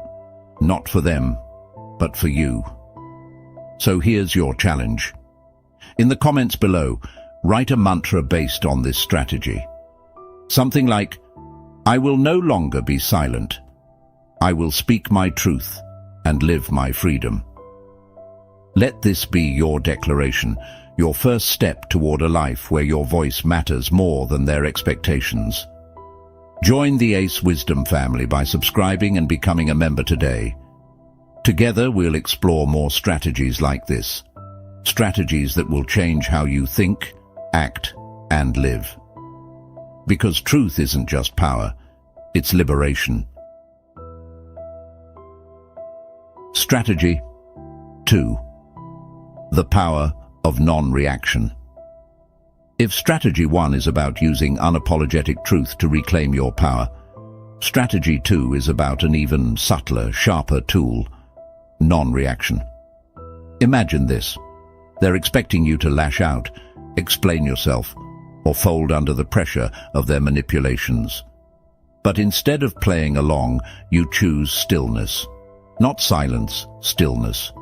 Not for them, but for you. So here's your challenge. In the comments below, write a mantra based on this strategy. Something like, I will no longer be silent. I will speak my truth and live my freedom. Let this be your declaration, your first step toward a life where your voice matters more than their expectations. Join the Ace Wisdom family by subscribing and becoming a member today. Together we'll explore more strategies like this. Strategies that will change how you think, act, and live. Because truth isn't just power, it's liberation. Strategy 2. The power of non-reaction. If strategy 1 is about using unapologetic truth to reclaim your power, strategy 2 is about an even subtler, sharper tool, non-reaction. Imagine this. They're expecting you to lash out, explain yourself, or fold under the pressure of their manipulations. But instead of playing along, you choose stillness. Not silence, stillness.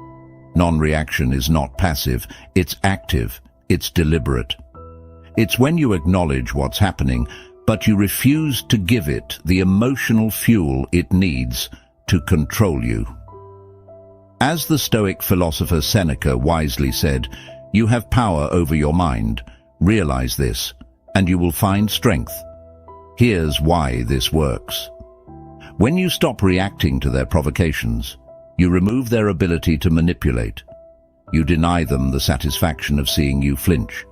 Non-reaction is not passive, it's active, it's deliberate. It's when you acknowledge what's happening, but you refuse to give it the emotional fuel it needs to control you. As the Stoic philosopher Seneca wisely said, you have power over your mind. Realize this, and you will find strength. Here's why this works. When you stop reacting to their provocations, you remove their ability to manipulate. You deny them the satisfaction of seeing you flinch.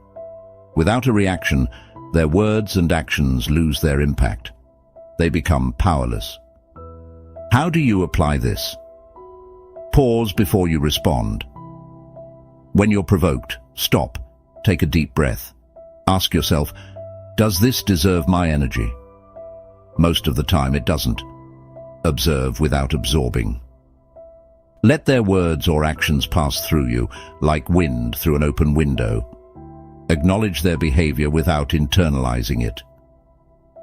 Without a reaction, their words and actions lose their impact. They become powerless. How do you apply this? Pause before you respond. When you're provoked, stop, take a deep breath. Ask yourself, does this deserve my energy? Most of the time it doesn't. Observe without absorbing. Let their words or actions pass through you, like wind through an open window. Acknowledge their behavior without internalizing it.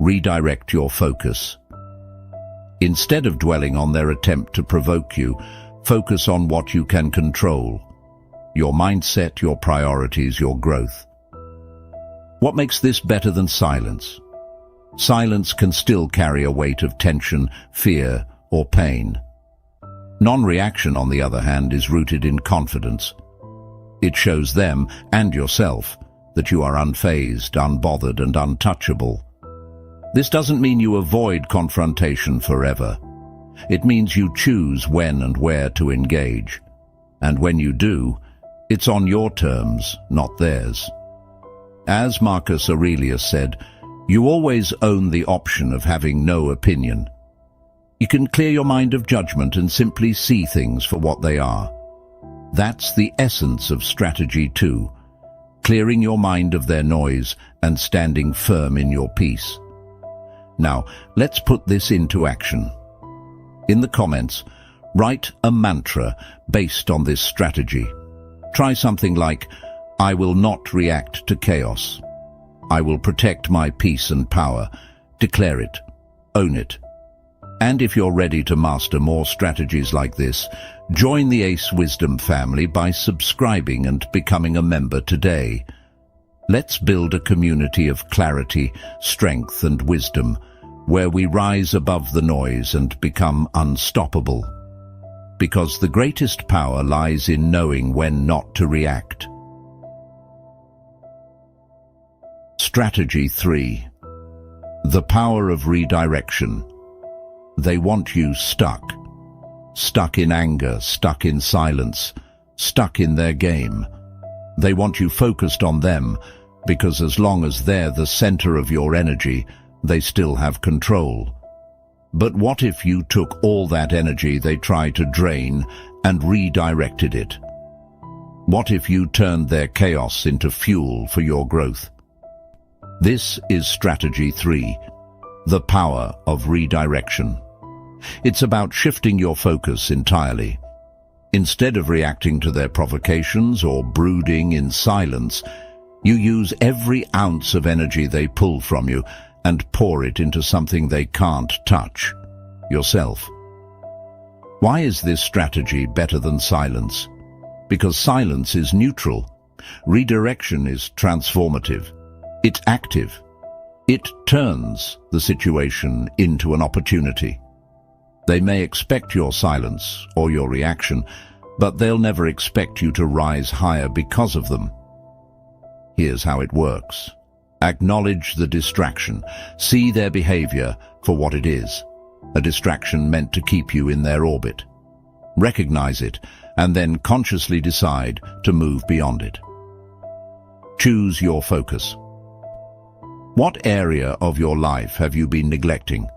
Redirect your focus. Instead of dwelling on their attempt to provoke you, focus on what you can control. Your mindset, your priorities, your growth. What makes this better than silence? Silence can still carry a weight of tension, fear, or pain. Non-reaction, on the other hand, is rooted in confidence. It shows them and yourself that you are unfazed, unbothered, and untouchable. This doesn't mean you avoid confrontation forever. It means you choose when and where to engage. And when you do, it's on your terms, not theirs. As Marcus Aurelius said, you always own the option of having no opinion. You can clear your mind of judgment and simply see things for what they are. That's the essence of strategy 2, clearing your mind of their noise and standing firm in your peace. Now, let's put this into action. In the comments, write a mantra based on this strategy. Try something like, I will not react to chaos. I will protect my peace and power. Declare it. Own it. And if you're ready to master more strategies like this, join the Ace Wisdom family by subscribing and becoming a member today. Let's build a community of clarity, strength, and wisdom, where we rise above the noise and become unstoppable. Because the greatest power lies in knowing when not to react. Strategy 3. The power of redirection. They want you stuck. Stuck in anger, stuck in silence, stuck in their game. They want you focused on them, because as long as they're the center of your energy, they still have control. But what if you took all that energy they try to drain and redirected it? What if you turned their chaos into fuel for your growth? This is strategy 3, the power of redirection. It's about shifting your focus entirely. Instead of reacting to their provocations or brooding in silence, you use every ounce of energy they pull from you and pour it into something they can't touch, yourself. Why is this strategy better than silence? Because silence is neutral. Redirection is transformative. It's active. It turns the situation into an opportunity. They may expect your silence or your reaction, but they'll never expect you to rise higher because of them. Here's how it works. Acknowledge the distraction. See their behavior for what it is, a distraction meant to keep you in their orbit. Recognize it, and then consciously decide to move beyond it. Choose your focus. What area of your life have you been neglecting?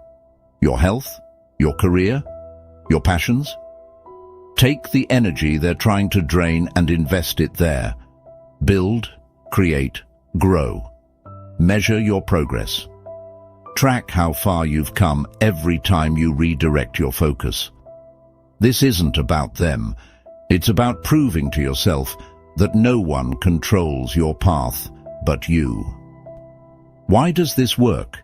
Your health? Your career? Your passions? Take the energy they're trying to drain and invest it there. Build, create, grow. Measure your progress. Track how far you've come every time you redirect your focus. This isn't about them. It's about proving to yourself that no one controls your path but you. Why does this work?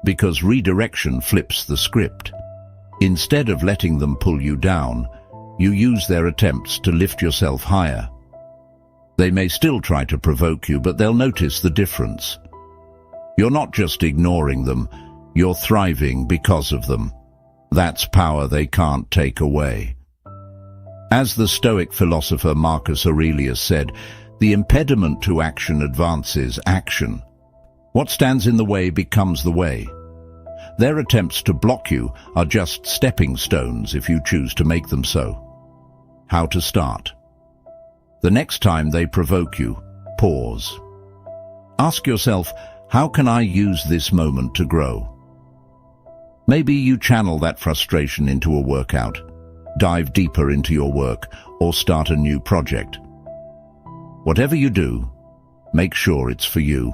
Because redirection flips the script. Instead of letting them pull you down, you use their attempts to lift yourself higher. They may still try to provoke you, but they'll notice the difference. You're not just ignoring them, you're thriving because of them. That's power they can't take away. As the Stoic philosopher Marcus Aurelius said, the impediment to action advances action. What stands in the way becomes the way. Their attempts to block you are just stepping stones if you choose to make them so. How to start? The next time they provoke you, pause. Ask yourself, how can I use this moment to grow? Maybe you channel that frustration into a workout, dive deeper into your work, or start a new project. Whatever you do, make sure it's for you.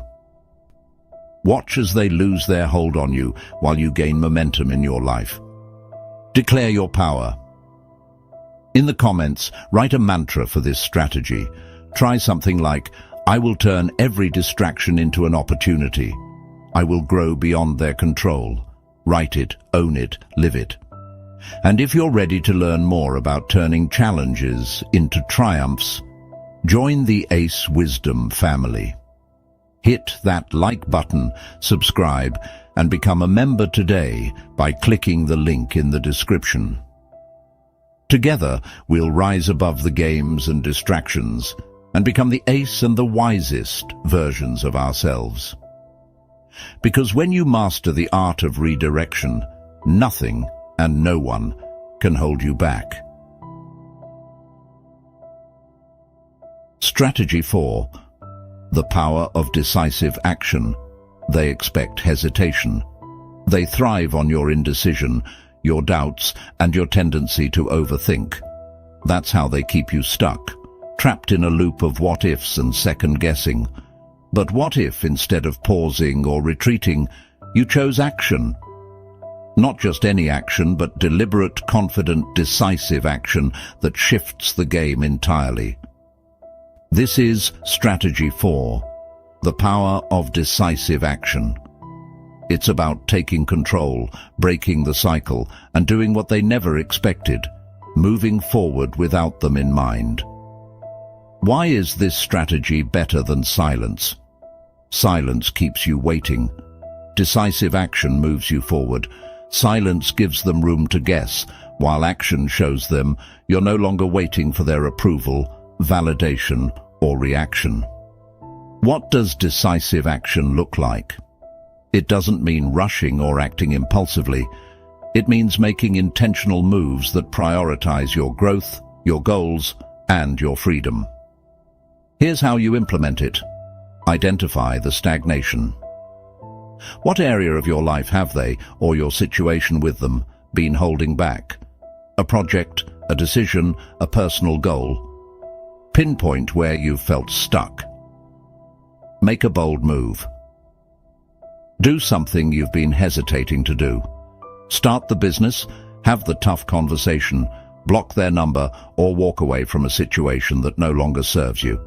Watch as they lose their hold on you while you gain momentum in your life. Declare your power. In the comments, write a mantra for this strategy. Try something like, I will turn every distraction into an opportunity. I will grow beyond their control. Write it, own it, live it. And if you're ready to learn more about turning challenges into triumphs, join the Ace Wisdom family. Hit that like button, subscribe, and become a member today by clicking the link in the description. Together, we'll rise above the games and distractions and become the ace and the wisest versions of ourselves. Because when you master the art of redirection, nothing and no one can hold you back. Strategy 4. The power of decisive action. They expect hesitation. They thrive on your indecision, your doubts, and your tendency to overthink. That's how they keep you stuck, trapped in a loop of what-ifs and second-guessing. But what if, instead of pausing or retreating, you chose action? Not just any action, but deliberate, confident, decisive action that shifts the game entirely. This is Strategy 4, the power of decisive action. It's about taking control, breaking the cycle, and doing what they never expected, moving forward without them in mind. Why is this strategy better than silence? Silence keeps you waiting. Decisive action moves you forward. Silence gives them room to guess, while action shows them you're no longer waiting for their approval, validation, or reaction. What does decisive action look like? It doesn't mean rushing or acting impulsively. It means making intentional moves that prioritize your growth, your goals, and your freedom. Here's how you implement it. Identify the stagnation. What area of your life have they, or your situation with them, been holding back? A project, a decision, a personal goal? Pinpoint where you've felt stuck. Make a bold move. Do something you've been hesitating to do. Start the business, have the tough conversation, block their number, or walk away from a situation that no longer serves you.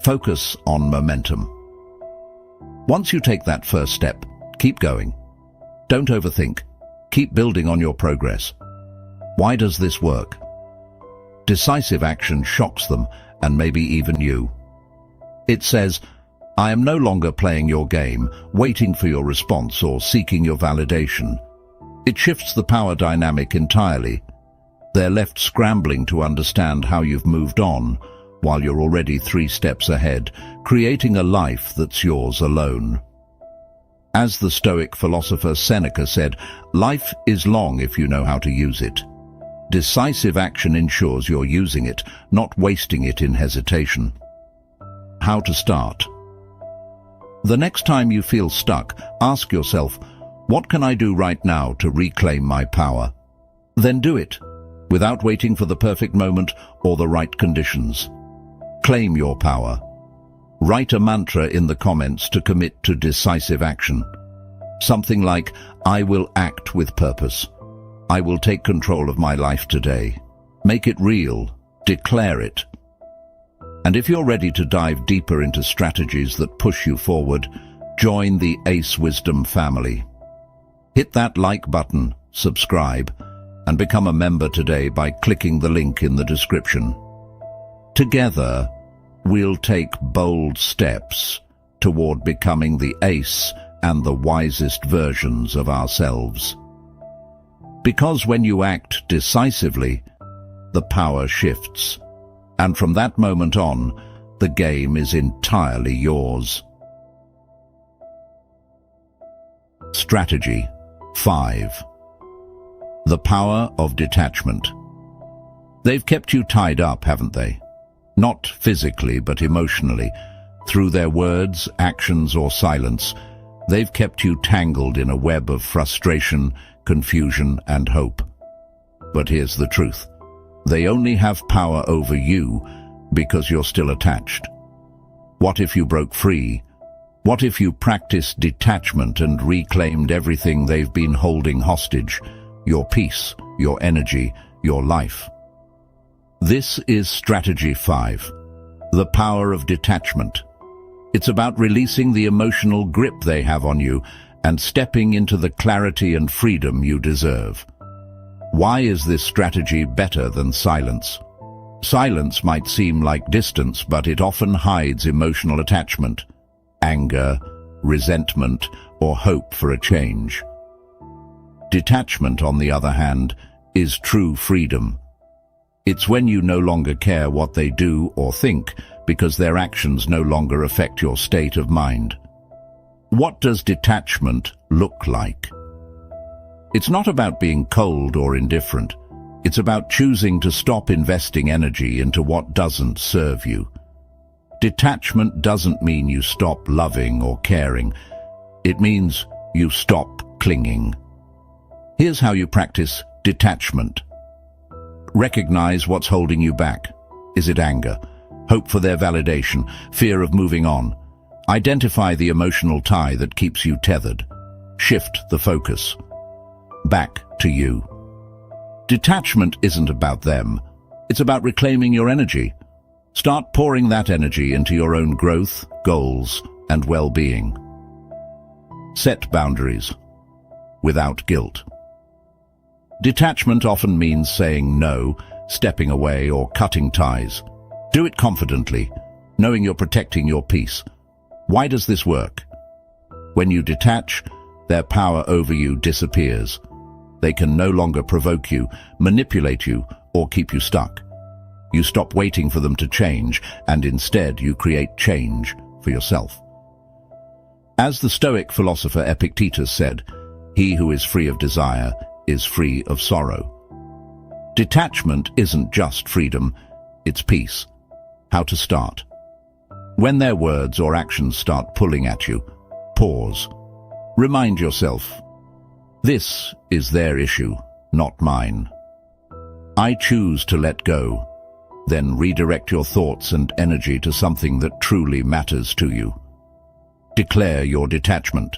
Focus on momentum. Once you take that first step, keep going. Don't overthink. Keep building on your progress. Why does this work? Decisive action shocks them, and maybe even you. It says, I am no longer playing your game, waiting for your response or seeking your validation. It shifts the power dynamic entirely. They're left scrambling to understand how you've moved on, while you're already 3 steps ahead, creating a life that's yours alone. As the Stoic philosopher Seneca said, life is long if you know how to use it. Decisive action ensures you're using it, not wasting it in hesitation. How to start? The next time you feel stuck, ask yourself, what can I do right now to reclaim my power? Then do it, without waiting for the perfect moment or the right conditions. Claim your power. Write a mantra in the comments to commit to decisive action. Something like, I will act with purpose. I will take control of my life today. Make it real. Declare it. And if you're ready to dive deeper into strategies that push you forward, join the Ace Wisdom family. Hit that like button, subscribe, and become a member today by clicking the link in the description. Together, we'll take bold steps toward becoming the ace and the wisest versions of ourselves. Because when you act decisively, the power shifts, and from that moment on, the game is entirely yours. Strategy 5. The power of detachment. They've kept you tied up, haven't they? Not physically, but emotionally. Through their words, actions, or silence, they've kept you tangled in a web of frustration, confusion, and hope. But here's the truth. They only have power over you because you're still attached. What if you broke free? What if you practiced detachment and reclaimed everything they've been holding hostage? Your peace, your energy, your life. This is Strategy 5, the power of detachment. It's about releasing the emotional grip they have on you and stepping into the clarity and freedom you deserve. Why is this strategy better than silence? Silence might seem like distance, but it often hides emotional attachment, anger, resentment, or hope for a change. Detachment, on the other hand, is true freedom. It's when you no longer care what they do or think because their actions no longer affect your state of mind. What does detachment look like? It's not about being cold or indifferent. It's about choosing to stop investing energy into what doesn't serve you. Detachment doesn't mean you stop loving or caring. It means you stop clinging. Here's how you practice detachment. Recognize what's holding you back. Is it anger? Hope for their validation? Fear of moving on? Identify the emotional tie that keeps you tethered. Shift the focus. Back to you. Detachment isn't about them. It's about reclaiming your energy. Start pouring that energy into your own growth, goals, and well-being. Set boundaries. Without guilt. Detachment often means saying no, stepping away, or cutting ties. Do it confidently, knowing you're protecting your peace. Why does this work? When you detach, their power over you disappears. They can no longer provoke you, manipulate you, or keep you stuck. You stop waiting for them to change, and instead you create change for yourself. As the Stoic philosopher Epictetus said, "He who is free of desire is free of sorrow." Detachment isn't just freedom, it's peace. How to start? When their words or actions start pulling at you, pause. Remind yourself, this is their issue, not mine. I choose to let go. Then redirect your thoughts and energy to something that truly matters to you. Declare your detachment.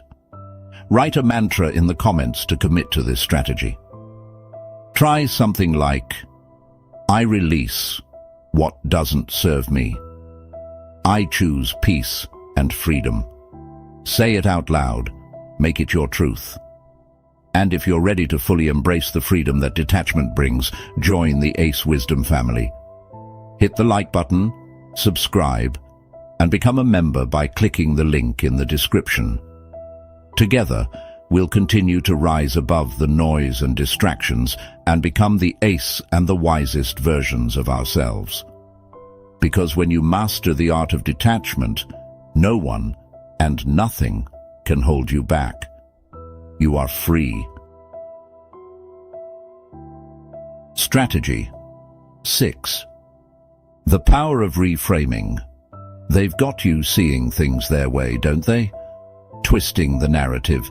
Write a mantra in the comments to commit to this strategy. Try something like, I release what doesn't serve me. I choose peace and freedom. Say it out loud. Make it your truth. And if you're ready to fully embrace the freedom that detachment brings, join the Ace Wisdom family. Hit the like button, subscribe, and become a member by clicking the link in the description. Together, we'll continue to rise above the noise and distractions and become the ace and the wisest versions of ourselves. Because when you master the art of detachment, no one and nothing can hold you back. You are free. Strategy 6. The power of reframing. They've got you seeing things their way, don't they? Twisting the narrative,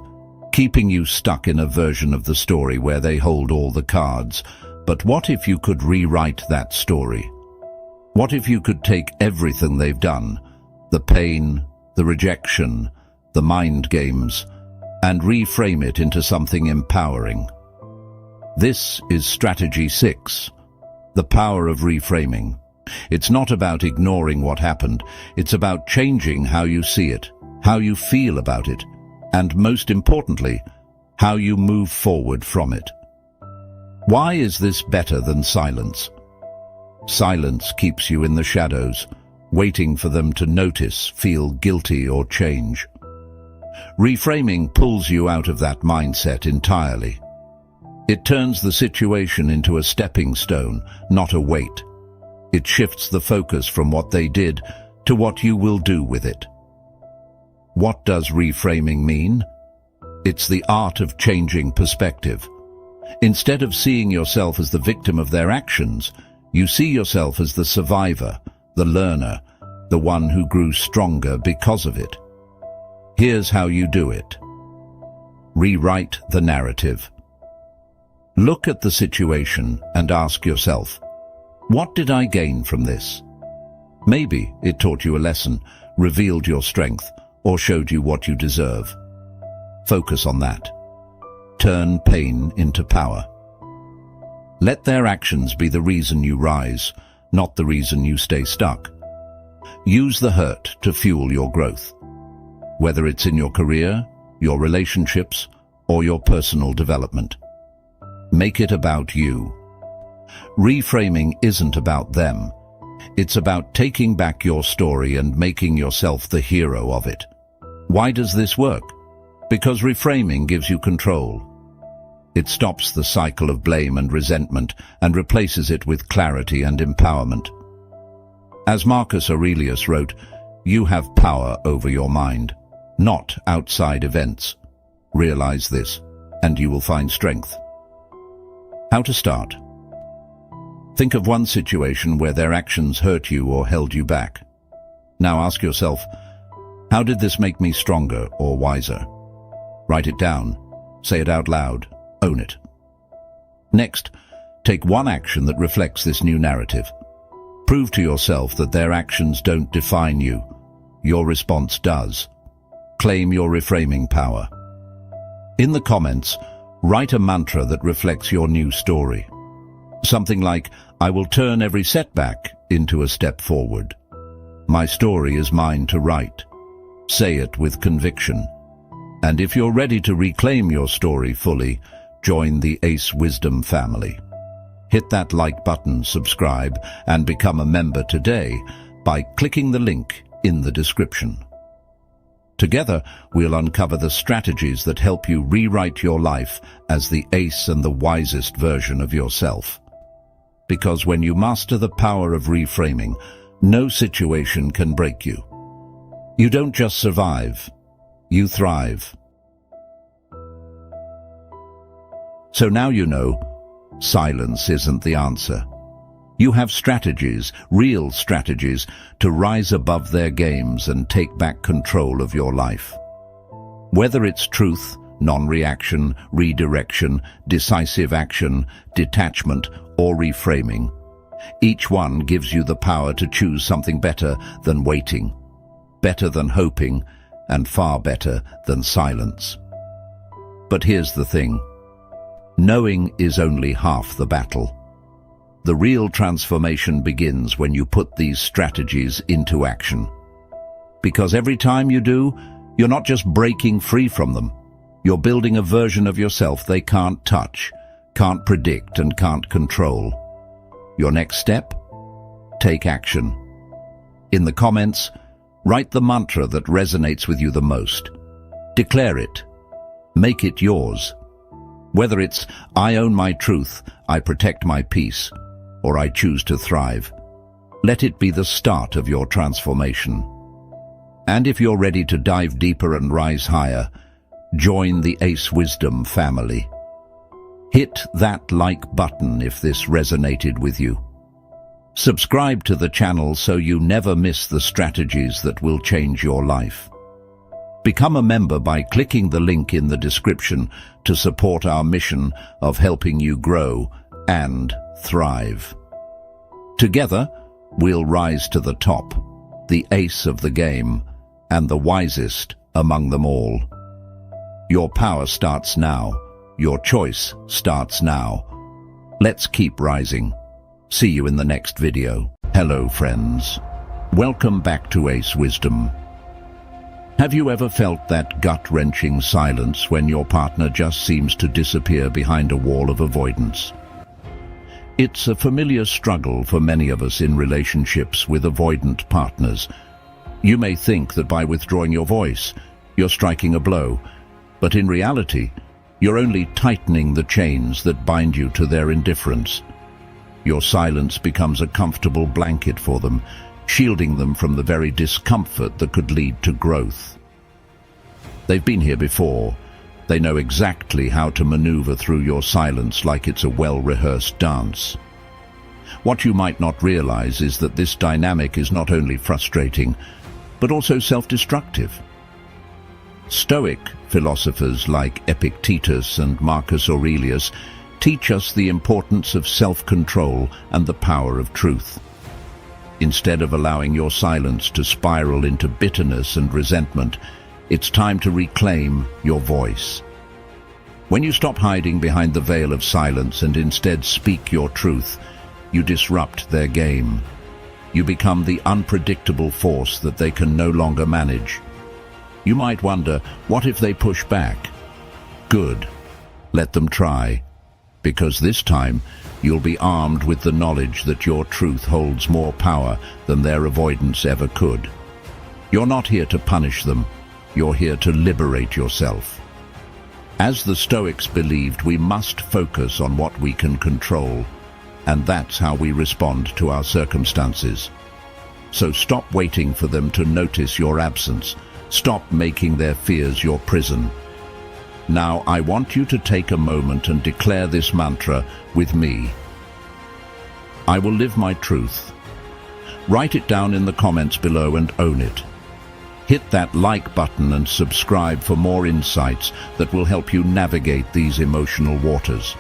keeping you stuck in a version of the story where they hold all the cards. But what if you could rewrite that story? What if you could take everything they've done, the pain, the rejection, the mind games, and reframe it into something empowering? This is Strategy 6, the power of reframing. It's not about ignoring what happened, it's about changing how you see it, how you feel about it, and most importantly, how you move forward from it. Why is this better than silence? Silence keeps you in the shadows, waiting for them to notice, feel guilty, or change. Reframing pulls you out of that mindset entirely. It turns the situation into a stepping stone, not a weight. It shifts the focus from what they did to what you will do with it. What does reframing mean? It's the art of changing perspective. Instead of seeing yourself as the victim of their actions, you see yourself as the survivor, the learner, the one who grew stronger because of it. Here's how you do it. Rewrite the narrative. Look at the situation and ask yourself, what did I gain from this? Maybe it taught you a lesson, revealed your strength, or showed you what you deserve. Focus on that. Turn pain into power. Let their actions be the reason you rise, not the reason you stay stuck. Use the hurt to fuel your growth, whether it's in your career, your relationships, or your personal development. Make it about you. Reframing isn't about them. It's about taking back your story and making yourself the hero of it. Why does this work? Because reframing gives you control. It stops the cycle of blame and resentment and replaces it with clarity and empowerment. As Marcus Aurelius wrote, you have power over your mind, not outside events. Realize this, and you will find strength. How to start? Think of one situation where their actions hurt you or held you back. Now ask yourself, how did this make me stronger or wiser? Write it down. Say it out loud. Own it. Next, take one action that reflects this new narrative. Prove to yourself that their actions don't define you. Your response does. Claim your reframing power. In the comments, write a mantra that reflects your new story. Something like, I will turn every setback into a step forward. My story is mine to write. Say it with conviction. And if you're ready to reclaim your story fully, join the Ace Wisdom family. Hit that like button, subscribe, and become a member today by clicking the link in the description. Together, we'll uncover the strategies that help you rewrite your life as the ace and the wisest version of yourself. Because when you master the power of reframing, no situation can break you. You don't just survive, you thrive. So now you know, silence isn't the answer. You have strategies, real strategies, to rise above their games and take back control of your life. Whether it's truth, non-reaction, redirection, decisive action, detachment, or reframing, each one gives you the power to choose something better than waiting, better than hoping, and far better than silence. But here's the thing. Knowing is only half the battle. The real transformation begins when you put these strategies into action. Because every time you do, you're not just breaking free from them. You're building a version of yourself they can't touch, can't predict, and can't control. Your next step? Take action. In the comments, write the mantra that resonates with you the most. Declare it. Make it yours. Whether it's I own my truth, I protect my peace, or I choose to thrive, let it be the start of your transformation. And if you're ready to dive deeper and rise higher, join the Ace Wisdom family. Hit that like button if this resonated with you. Subscribe to the channel so you never miss the strategies that will change your life. Become a member by clicking the link in the description to support our mission of helping you grow and thrive. Together, we'll rise to the top, the ace of the game, and the wisest among them all. Your power starts now. Your choice starts now. Let's keep rising. See you in the next video. Hello, friends. Welcome back to Ace Wisdom. Have you ever felt that gut-wrenching silence when your partner just seems to disappear behind a wall of avoidance? It's a familiar struggle for many of us in relationships with avoidant partners. You may think that by withdrawing your voice, you're striking a blow, but in reality, you're only tightening the chains that bind you to their indifference. Your silence becomes a comfortable blanket for them, shielding them from the very discomfort that could lead to growth. They've been here before. They know exactly how to maneuver through your silence like it's a well-rehearsed dance. What you might not realize is that this dynamic is not only frustrating, but also self-destructive. Stoic philosophers like Epictetus and Marcus Aurelius teach us the importance of self-control and the power of truth. Instead of allowing your silence to spiral into bitterness and resentment, it's time to reclaim your voice. When you stop hiding behind the veil of silence and instead speak your truth, you disrupt their game. You become the unpredictable force that they can no longer manage. You might wonder, what if they push back? Good. Let them try. Because this time, you'll be armed with the knowledge that your truth holds more power than their avoidance ever could. You're not here to punish them. You're here to liberate yourself. As the Stoics believed, we must focus on what we can control, and that's how we respond to our circumstances. So stop waiting for them to notice your absence. Stop making their fears your prison. Now, I want you to take a moment and declare this mantra with me. I will live my truth. Write it down in the comments below and own it. Hit that like button and subscribe for more insights that will help you navigate these emotional waters.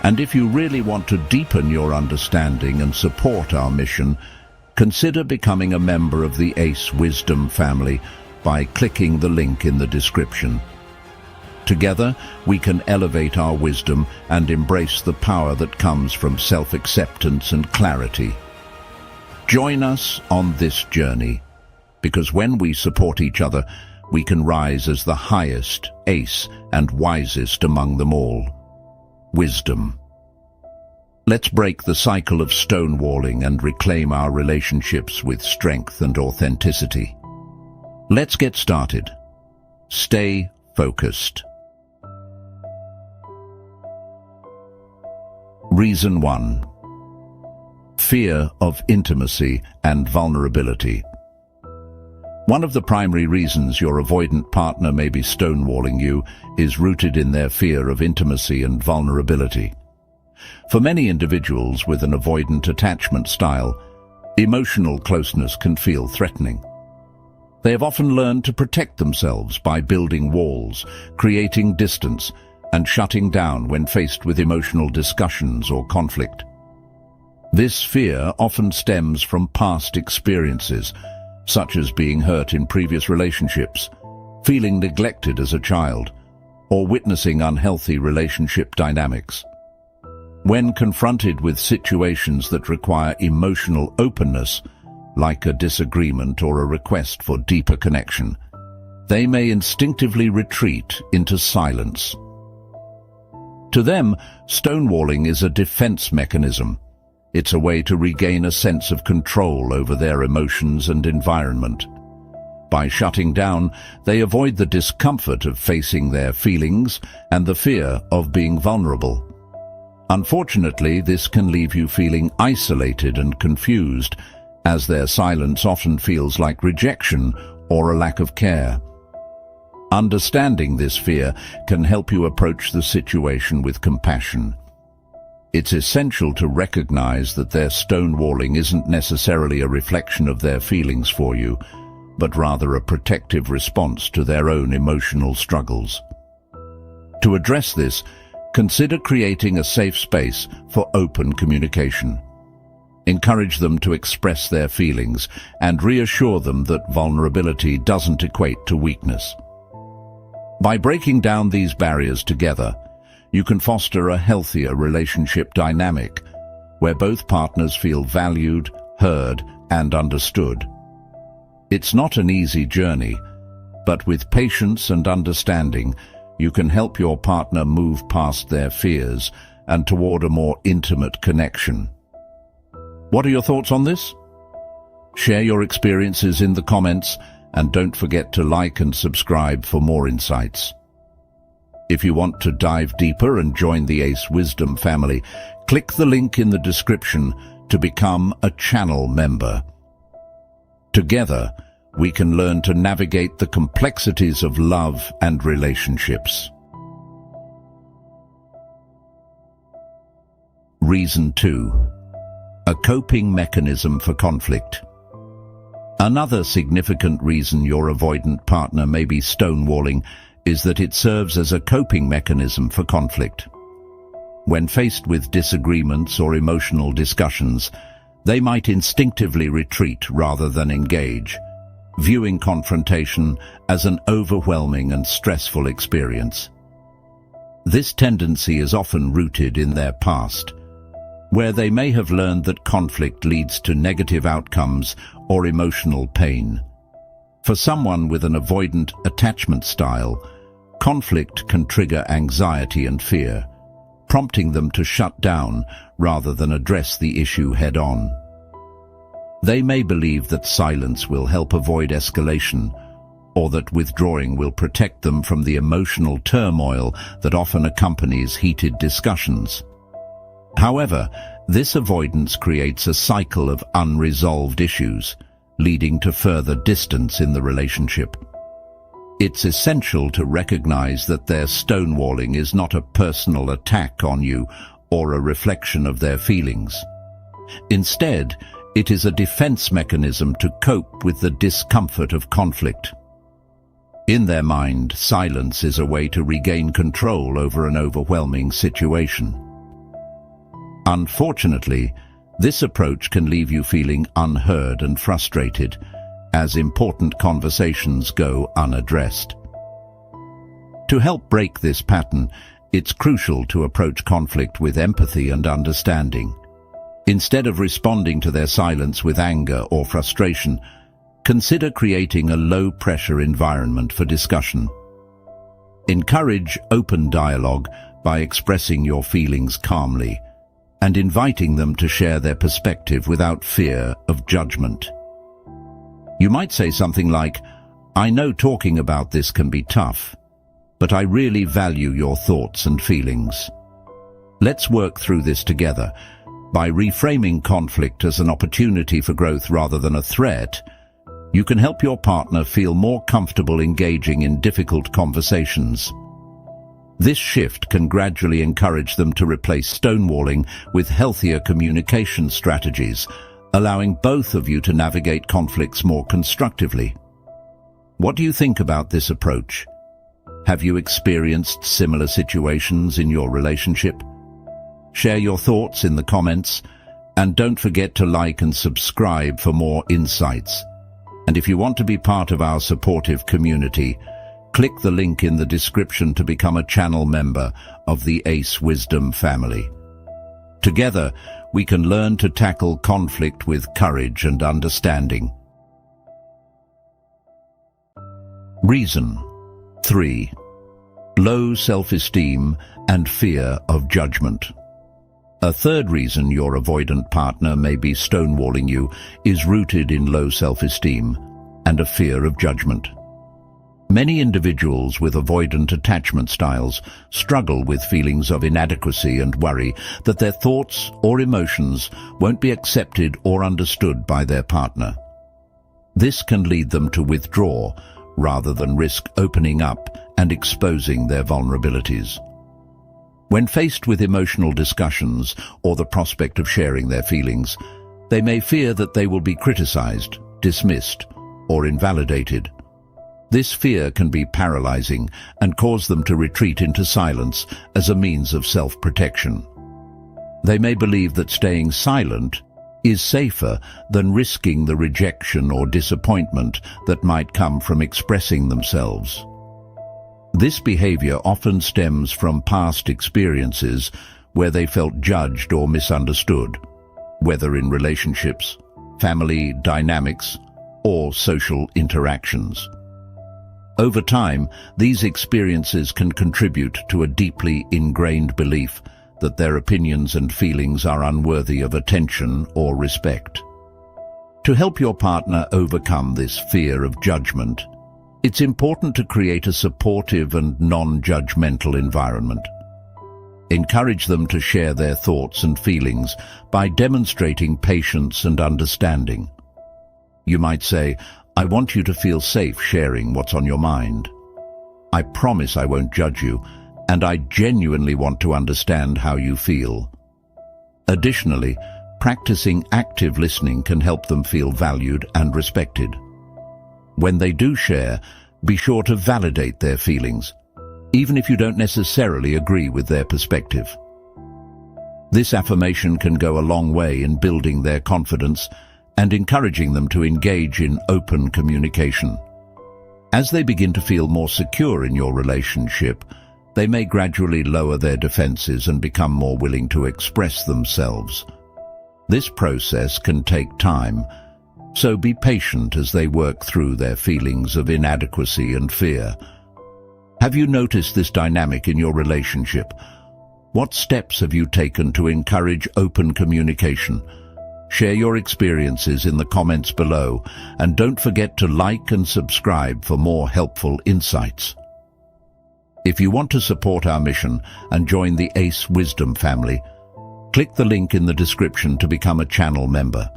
And if you really want to deepen your understanding and support our mission, consider becoming a member of the Ace Wisdom family by clicking the link in the description. Together, we can elevate our wisdom and embrace the power that comes from self-acceptance and clarity. Join us on this journey, because when we support each other, we can rise as the highest, ace, and wisest among them all. Wisdom. Let's break the cycle of stonewalling and reclaim our relationships with strength and authenticity. Let's get started. Stay focused. Reason 1. Fear of intimacy and vulnerability. One of the primary reasons your avoidant partner may be stonewalling you is rooted in their fear of intimacy and vulnerability. For many individuals with an avoidant attachment style, emotional closeness can feel threatening. They have often learned to protect themselves by building walls, creating distance, and shutting down when faced with emotional discussions or conflict. This fear often stems from past experiences, such as being hurt in previous relationships, feeling neglected as a child, or witnessing unhealthy relationship dynamics. When confronted with situations that require emotional openness, like a disagreement or a request for deeper connection, they may instinctively retreat into silence. To them, stonewalling is a defense mechanism. It's a way to regain a sense of control over their emotions and environment. By shutting down, they avoid the discomfort of facing their feelings and the fear of being vulnerable. Unfortunately, this can leave you feeling isolated and confused, as their silence often feels like rejection or a lack of care. Understanding this fear can help you approach the situation with compassion. It's essential to recognize that their stonewalling isn't necessarily a reflection of their feelings for you, but rather a protective response to their own emotional struggles. To address this, consider creating a safe space for open communication. Encourage them to express their feelings and reassure them that vulnerability doesn't equate to weakness. By breaking down these barriers together, you can foster a healthier relationship dynamic where both partners feel valued, heard, and understood. It's not an easy journey, but with patience and understanding, you can help your partner move past their fears and toward a more intimate connection. What are your thoughts on this? Share your experiences in the comments, and don't forget to like and subscribe for more insights. If you want to dive deeper and join the Ace Wisdom family, click the link in the description to become a channel member. Together, we can learn to navigate the complexities of love and relationships. Reason 2. A coping mechanism for conflict. Another significant reason your avoidant partner may be stonewalling is that it serves as a coping mechanism for conflict. When faced with disagreements or emotional discussions, they might instinctively retreat rather than engage, viewing confrontation as an overwhelming and stressful experience. This tendency is often rooted in their past, where they may have learned that conflict leads to negative outcomes or emotional pain. For someone with an avoidant attachment style, conflict can trigger anxiety and fear, prompting them to shut down rather than address the issue head-on. They may believe that silence will help avoid escalation, or that withdrawing will protect them from the emotional turmoil that often accompanies heated discussions. However, this avoidance creates a cycle of unresolved issues, leading to further distance in the relationship. It's essential to recognize that their stonewalling is not a personal attack on you or a reflection of their feelings. Instead, it is a defense mechanism to cope with the discomfort of conflict. In their mind, silence is a way to regain control over an overwhelming situation. Unfortunately, this approach can leave you feeling unheard and frustrated, as important conversations go unaddressed. To help break this pattern, it's crucial to approach conflict with empathy and understanding. Instead of responding to their silence with anger or frustration, consider creating a low-pressure environment for discussion. Encourage open dialogue by expressing your feelings calmly and inviting them to share their perspective without fear of judgment. You might say something like, "I know talking about this can be tough, but I really value your thoughts and feelings. Let's work through this together." By reframing conflict as an opportunity for growth rather than a threat, you can help your partner feel more comfortable engaging in difficult conversations. This shift can gradually encourage them to replace stonewalling with healthier communication strategies, allowing both of you to navigate conflicts more constructively. What do you think about this approach? Have you experienced similar situations in your relationship? Share your thoughts in the comments, and don't forget to like and subscribe for more insights. And if you want to be part of our supportive community, click the link in the description to become a channel member of the Ace Wisdom family. Together, we can learn to tackle conflict with courage and understanding. Reason 3. Low self-esteem and fear of judgment. A third reason your avoidant partner may be stonewalling you is rooted in low self-esteem. and a fear of judgment. Many individuals with avoidant attachment styles struggle with feelings of inadequacy and worry that their thoughts or emotions won't be accepted or understood by their partner. This can lead them to withdraw rather than risk opening up and exposing their vulnerabilities. When faced with emotional discussions or the prospect of sharing their feelings, they may fear that they will be criticized, dismissed, or invalidated. This fear can be paralyzing and cause them to retreat into silence as a means of self-protection. They may believe that staying silent is safer than risking the rejection or disappointment that might come from expressing themselves. This behavior often stems from past experiences where they felt judged or misunderstood, whether in relationships, family dynamics, or social interactions. Over time, these experiences can contribute to a deeply ingrained belief that their opinions and feelings are unworthy of attention or respect. To help your partner overcome this fear of judgment, it's important to create a supportive and non-judgmental environment. Encourage them to share their thoughts and feelings by demonstrating patience and understanding. You might say, "I want you to feel safe sharing what's on your mind. I promise I won't judge you, and I genuinely want to understand how you feel." Additionally, practicing active listening can help them feel valued and respected. When they do share, be sure to validate their feelings, even if you don't necessarily agree with their perspective. This affirmation can go a long way in building their confidence and encouraging them to engage in open communication. As they begin to feel more secure in your relationship, they may gradually lower their defenses and become more willing to express themselves. This process can take time, so be patient as they work through their feelings of inadequacy and fear. Have you noticed this dynamic in your relationship? What steps have you taken to encourage open communication? Share your experiences in the comments below, and don't forget to like and subscribe for more helpful insights. If you want to support our mission and join the ACE Wisdom family, click the link in the description to become a channel member.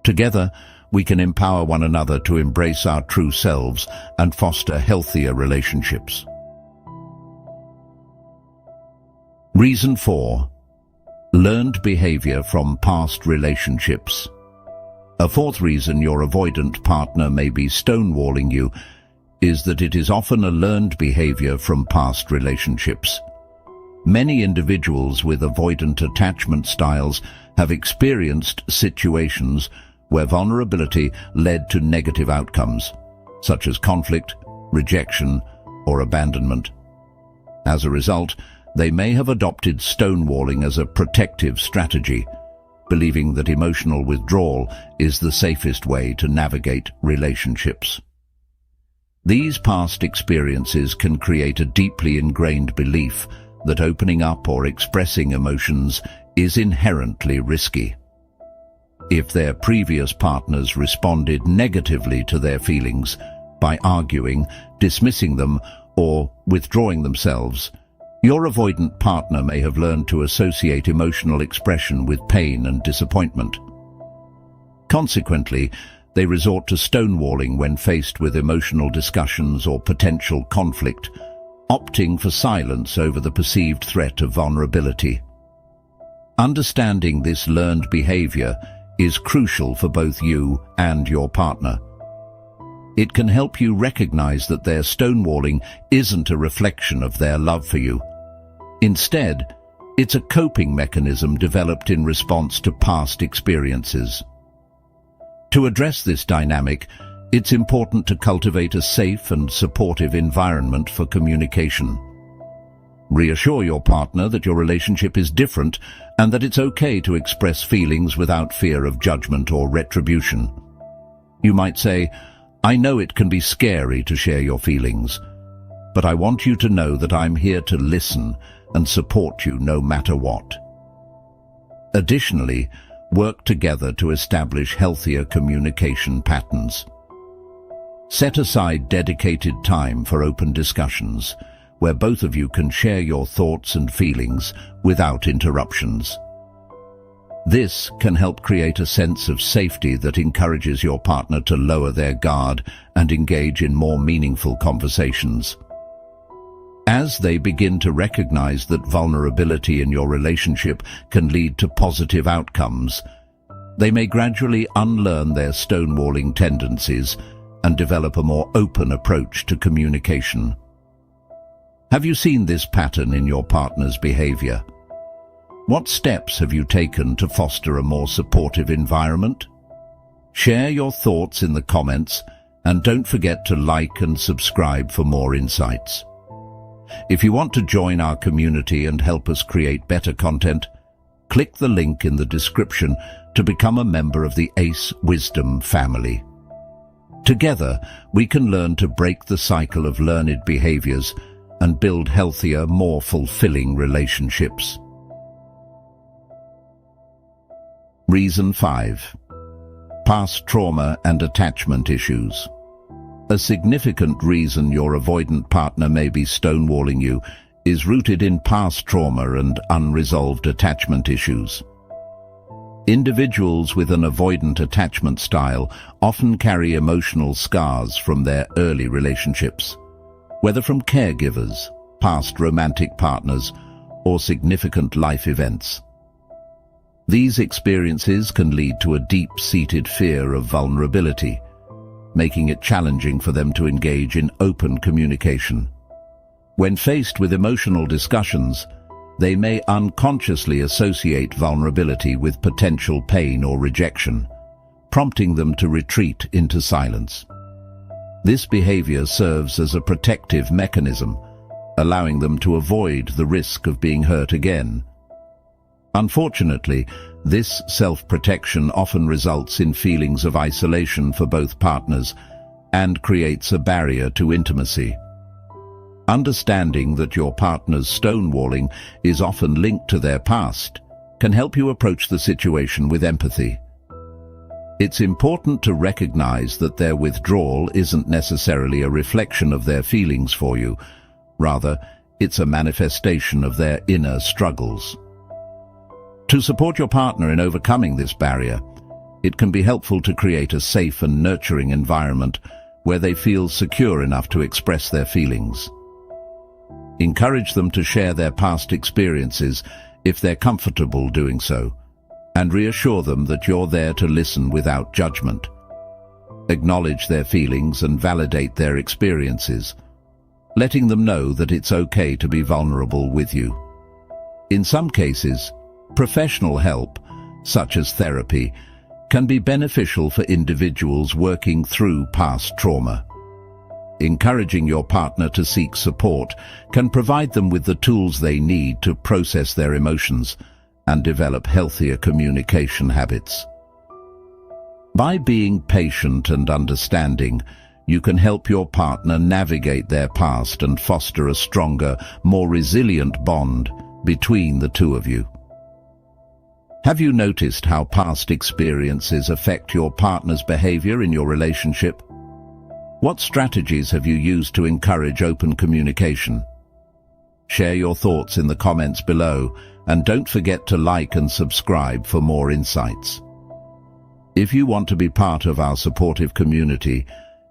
Together, we can empower one another to embrace our true selves and foster healthier relationships. Reason 4. Learned behavior from past relationships. A fourth reason your avoidant partner may be stonewalling you is that it is often a learned behavior from past relationships. Many individuals with avoidant attachment styles have experienced situations where vulnerability led to negative outcomes, such as conflict, rejection, or abandonment. As a result, they may have adopted stonewalling as a protective strategy, believing that emotional withdrawal is the safest way to navigate relationships. These past experiences can create a deeply ingrained belief that opening up or expressing emotions is inherently risky. If their previous partners responded negatively to their feelings by arguing, dismissing them, or withdrawing themselves, your avoidant partner may have learned to associate emotional expression with pain and disappointment. Consequently, they resort to stonewalling when faced with emotional discussions or potential conflict, opting for silence over the perceived threat of vulnerability. Understanding this learned behavior is crucial for both you and your partner. It can help you recognize that their stonewalling isn't a reflection of their love for you. Instead, it's a coping mechanism developed in response to past experiences. To address this dynamic, it's important to cultivate a safe and supportive environment for communication. Reassure your partner that your relationship is different and that it's okay to express feelings without fear of judgment or retribution. You might say, "I know it can be scary to share your feelings, but I want you to know that I'm here to listen and support you no matter what." Additionally, work together to establish healthier communication patterns. Set aside dedicated time for open discussions, where both of you can share your thoughts and feelings without interruptions. This can help create a sense of safety that encourages your partner to lower their guard and engage in more meaningful conversations. As they begin to recognize that vulnerability in your relationship can lead to positive outcomes, they may gradually unlearn their stonewalling tendencies and develop a more open approach to communication. Have you seen this pattern in your partner's behavior? What steps have you taken to foster a more supportive environment? Share your thoughts in the comments, and don't forget to like and subscribe for more insights. If you want to join our community and help us create better content, click the link in the description to become a member of the ACE Wisdom family. Together, we can learn to break the cycle of learned behaviors and build healthier, more fulfilling relationships. Reason 5. Past trauma and attachment issues. A significant reason your avoidant partner may be stonewalling you is rooted in past trauma and unresolved attachment issues. Individuals with an avoidant attachment style often carry emotional scars from their early relationships, whether from caregivers, past romantic partners, or significant life events. These experiences can lead to a deep-seated fear of vulnerability, making it challenging for them to engage in open communication. When faced with emotional discussions, they may unconsciously associate vulnerability with potential pain or rejection, prompting them to retreat into silence. This behavior serves as a protective mechanism, allowing them to avoid the risk of being hurt again. Unfortunately, this self-protection often results in feelings of isolation for both partners and creates a barrier to intimacy. Understanding that your partner's stonewalling is often linked to their past can help you approach the situation with empathy. It's important to recognize that their withdrawal isn't necessarily a reflection of their feelings for you. Rather, it's a manifestation of their inner struggles. To support your partner in overcoming this barrier, it can be helpful to create a safe and nurturing environment where they feel secure enough to express their feelings. Encourage them to share their past experiences if they're comfortable doing so, and reassure them that you're there to listen without judgment. Acknowledge their feelings and validate their experiences, letting them know that it's okay to be vulnerable with you. In some cases, professional help, such as therapy, can be beneficial for individuals working through past trauma. Encouraging your partner to seek support can provide them with the tools they need to process their emotions and develop healthier communication habits. By being patient and understanding, you can help your partner navigate their past and foster a stronger, more resilient bond between the two of you. Have you noticed how past experiences affect your partner's behavior in your relationship? What strategies have you used to encourage open communication? Share your thoughts in the comments below, and don't forget to like and subscribe for more insights. If you want to be part of our supportive community,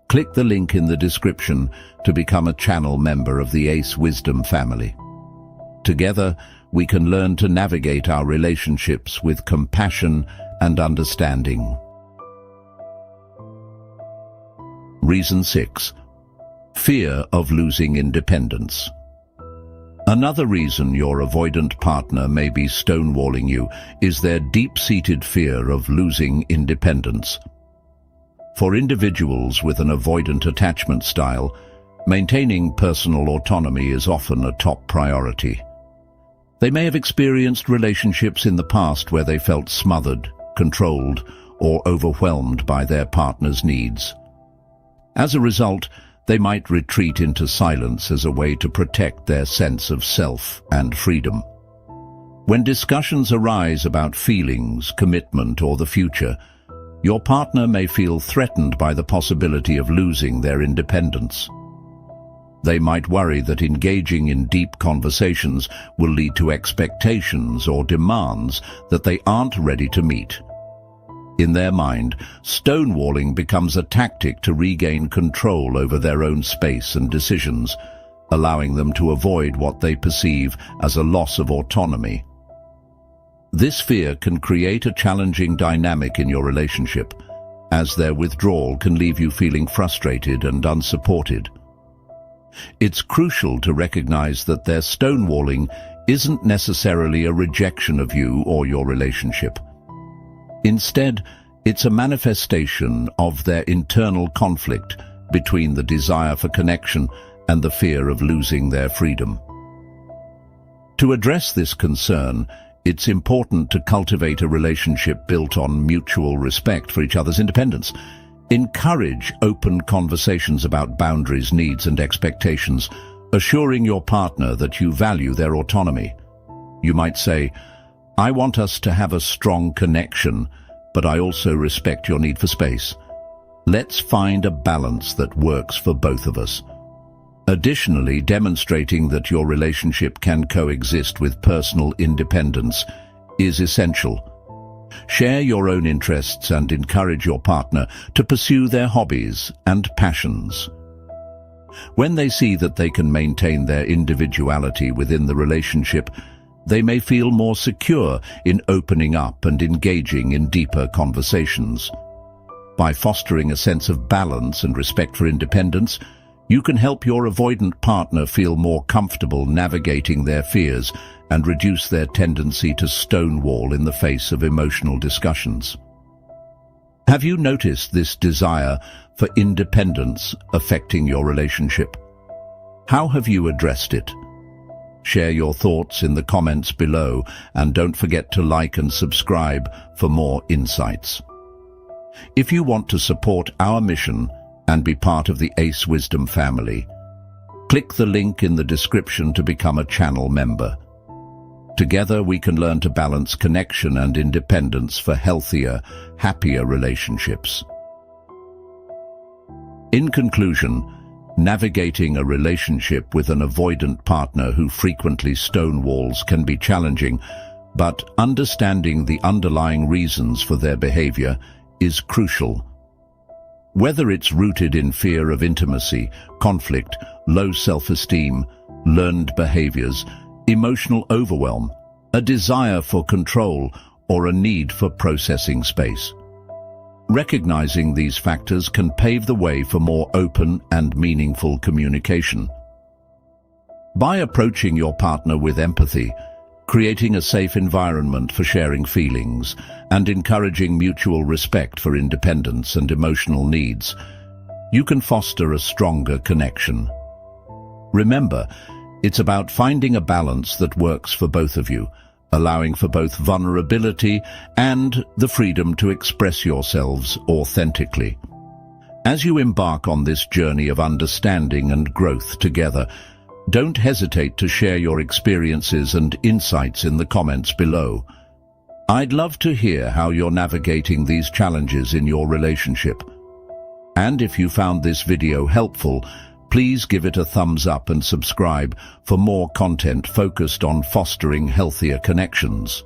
click the link in the description to become a channel member of the ACE Wisdom family. Together, we can learn to navigate our relationships with compassion and understanding. Reason 6. Fear of losing independence. Another reason your avoidant partner may be stonewalling you is their deep-seated fear of losing independence. For individuals with an avoidant attachment style, maintaining personal autonomy is often a top priority. They may have experienced relationships in the past where they felt smothered, controlled, or overwhelmed by their partner's needs. As a result, they might retreat into silence as a way to protect their sense of self and freedom. When discussions arise about feelings, commitment, or the future, Your partner may feel threatened by the possibility of losing their independence. They might worry that engaging in deep conversations will lead to expectations or demands that they aren't ready to meet. In their mind, stonewalling becomes a tactic to regain control over their own space and decisions, allowing them to avoid what they perceive as a loss of autonomy. This fear can create a challenging dynamic in your relationship, as their withdrawal can leave you feeling frustrated and unsupported. It's crucial to recognize that their stonewalling isn't necessarily a rejection of you or your relationship. Instead, it's a manifestation of their internal conflict between the desire for connection and the fear of losing their freedom. To address this concern, it's important to cultivate a relationship built on mutual respect for each other's independence. Encourage open conversations about boundaries, needs, and expectations, assuring your partner that you value their autonomy. You might say, "I want us to have a strong connection, but I also respect your need for space. Let's find a balance that works for both of us." Additionally, demonstrating that your relationship can coexist with personal independence is essential. Share your own interests and encourage your partner to pursue their hobbies and passions. When they see that they can maintain their individuality within the relationship, they may feel more secure in opening up and engaging in deeper conversations. By fostering a sense of balance and respect for independence, you can help your avoidant partner feel more comfortable navigating their fears and reduce their tendency to stonewall in the face of emotional discussions. Have you noticed this desire for independence affecting your relationship? How have you addressed it? Share your thoughts in the comments below, and don't forget to like and subscribe for more insights. If you want to support our mission and be part of the Ace Wisdom family, click the link in the description to become a channel member. Together we can learn to balance connection and independence for healthier, happier relationships. In conclusion, navigating a relationship with an avoidant partner who frequently stonewalls can be challenging, but understanding the underlying reasons for their behavior is crucial. Whether it's rooted in fear of intimacy, conflict, low self-esteem, learned behaviors, emotional overwhelm, a desire for control, or a need for processing space. Recognizing these factors can pave the way for more open and meaningful communication. By approaching your partner with empathy, creating a safe environment for sharing feelings, and encouraging mutual respect for independence and emotional needs, you can foster a stronger connection. Remember, it's about finding a balance that works for both of you, allowing for both vulnerability and the freedom to express yourselves authentically. As you embark on this journey of understanding and growth together, don't hesitate to share your experiences and insights in the comments below. I'd love to hear how you're navigating these challenges in your relationship. And if you found this video helpful, please give it a thumbs up and subscribe for more content focused on fostering healthier connections.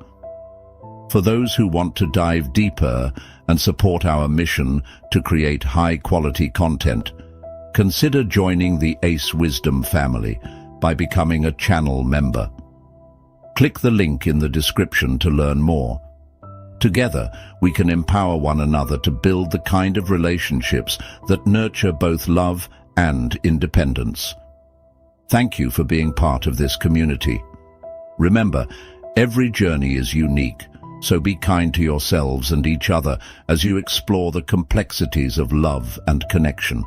For those who want to dive deeper and support our mission to create high-quality content, consider joining the Ace Wisdom family by becoming a channel member. Click the link in the description to learn more. Together, we can empower one another to build the kind of relationships that nurture both love and independence. Thank you for being part of this community. Remember, every journey is unique, so be kind to yourselves and each other as you explore the complexities of love and connection.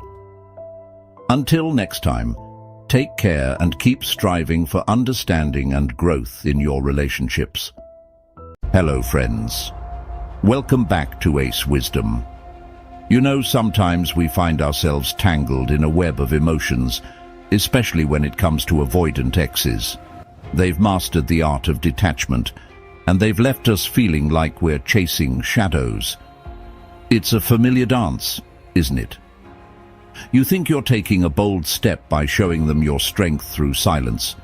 Until next time, take care and keep striving for understanding and growth in your relationships. Hello, friends. Welcome back to Ace Wisdom. You know, sometimes we find ourselves tangled in a web of emotions, especially when it comes to avoidant exes. They've mastered the art of detachment, and they've left us feeling like we're chasing shadows. It's a familiar dance, isn't it? You think you're taking a bold step by showing them your strength through silence,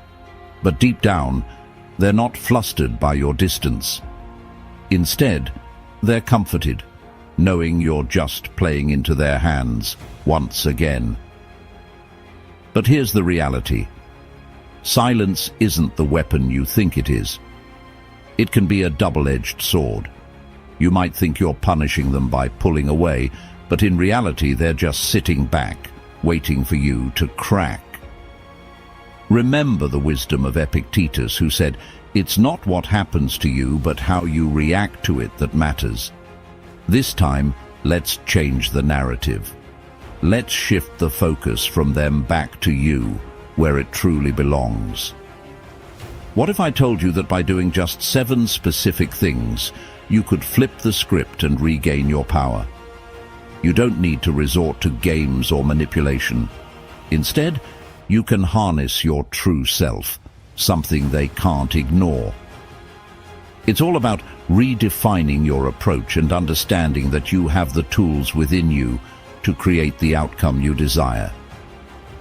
but deep down, they're not flustered by your distance. Instead, they're comforted, knowing you're just playing into their hands once again. But here's the reality. Silence isn't the weapon you think it is. It can be a double-edged sword. You might think you're punishing them by pulling away, but in reality they're just sitting back, waiting for you to crack. Remember the wisdom of Epictetus, who said, "It's not what happens to you, but how you react to it that matters." This time, let's change the narrative. Let's shift the focus from them back to you, where it truly belongs. What if I told you that by doing just 7 specific things, you could flip the script and regain your power? You don't need to resort to games or manipulation. Instead, you can harness your true self, something they can't ignore. It's all about redefining your approach and understanding that you have the tools within you to create the outcome you desire.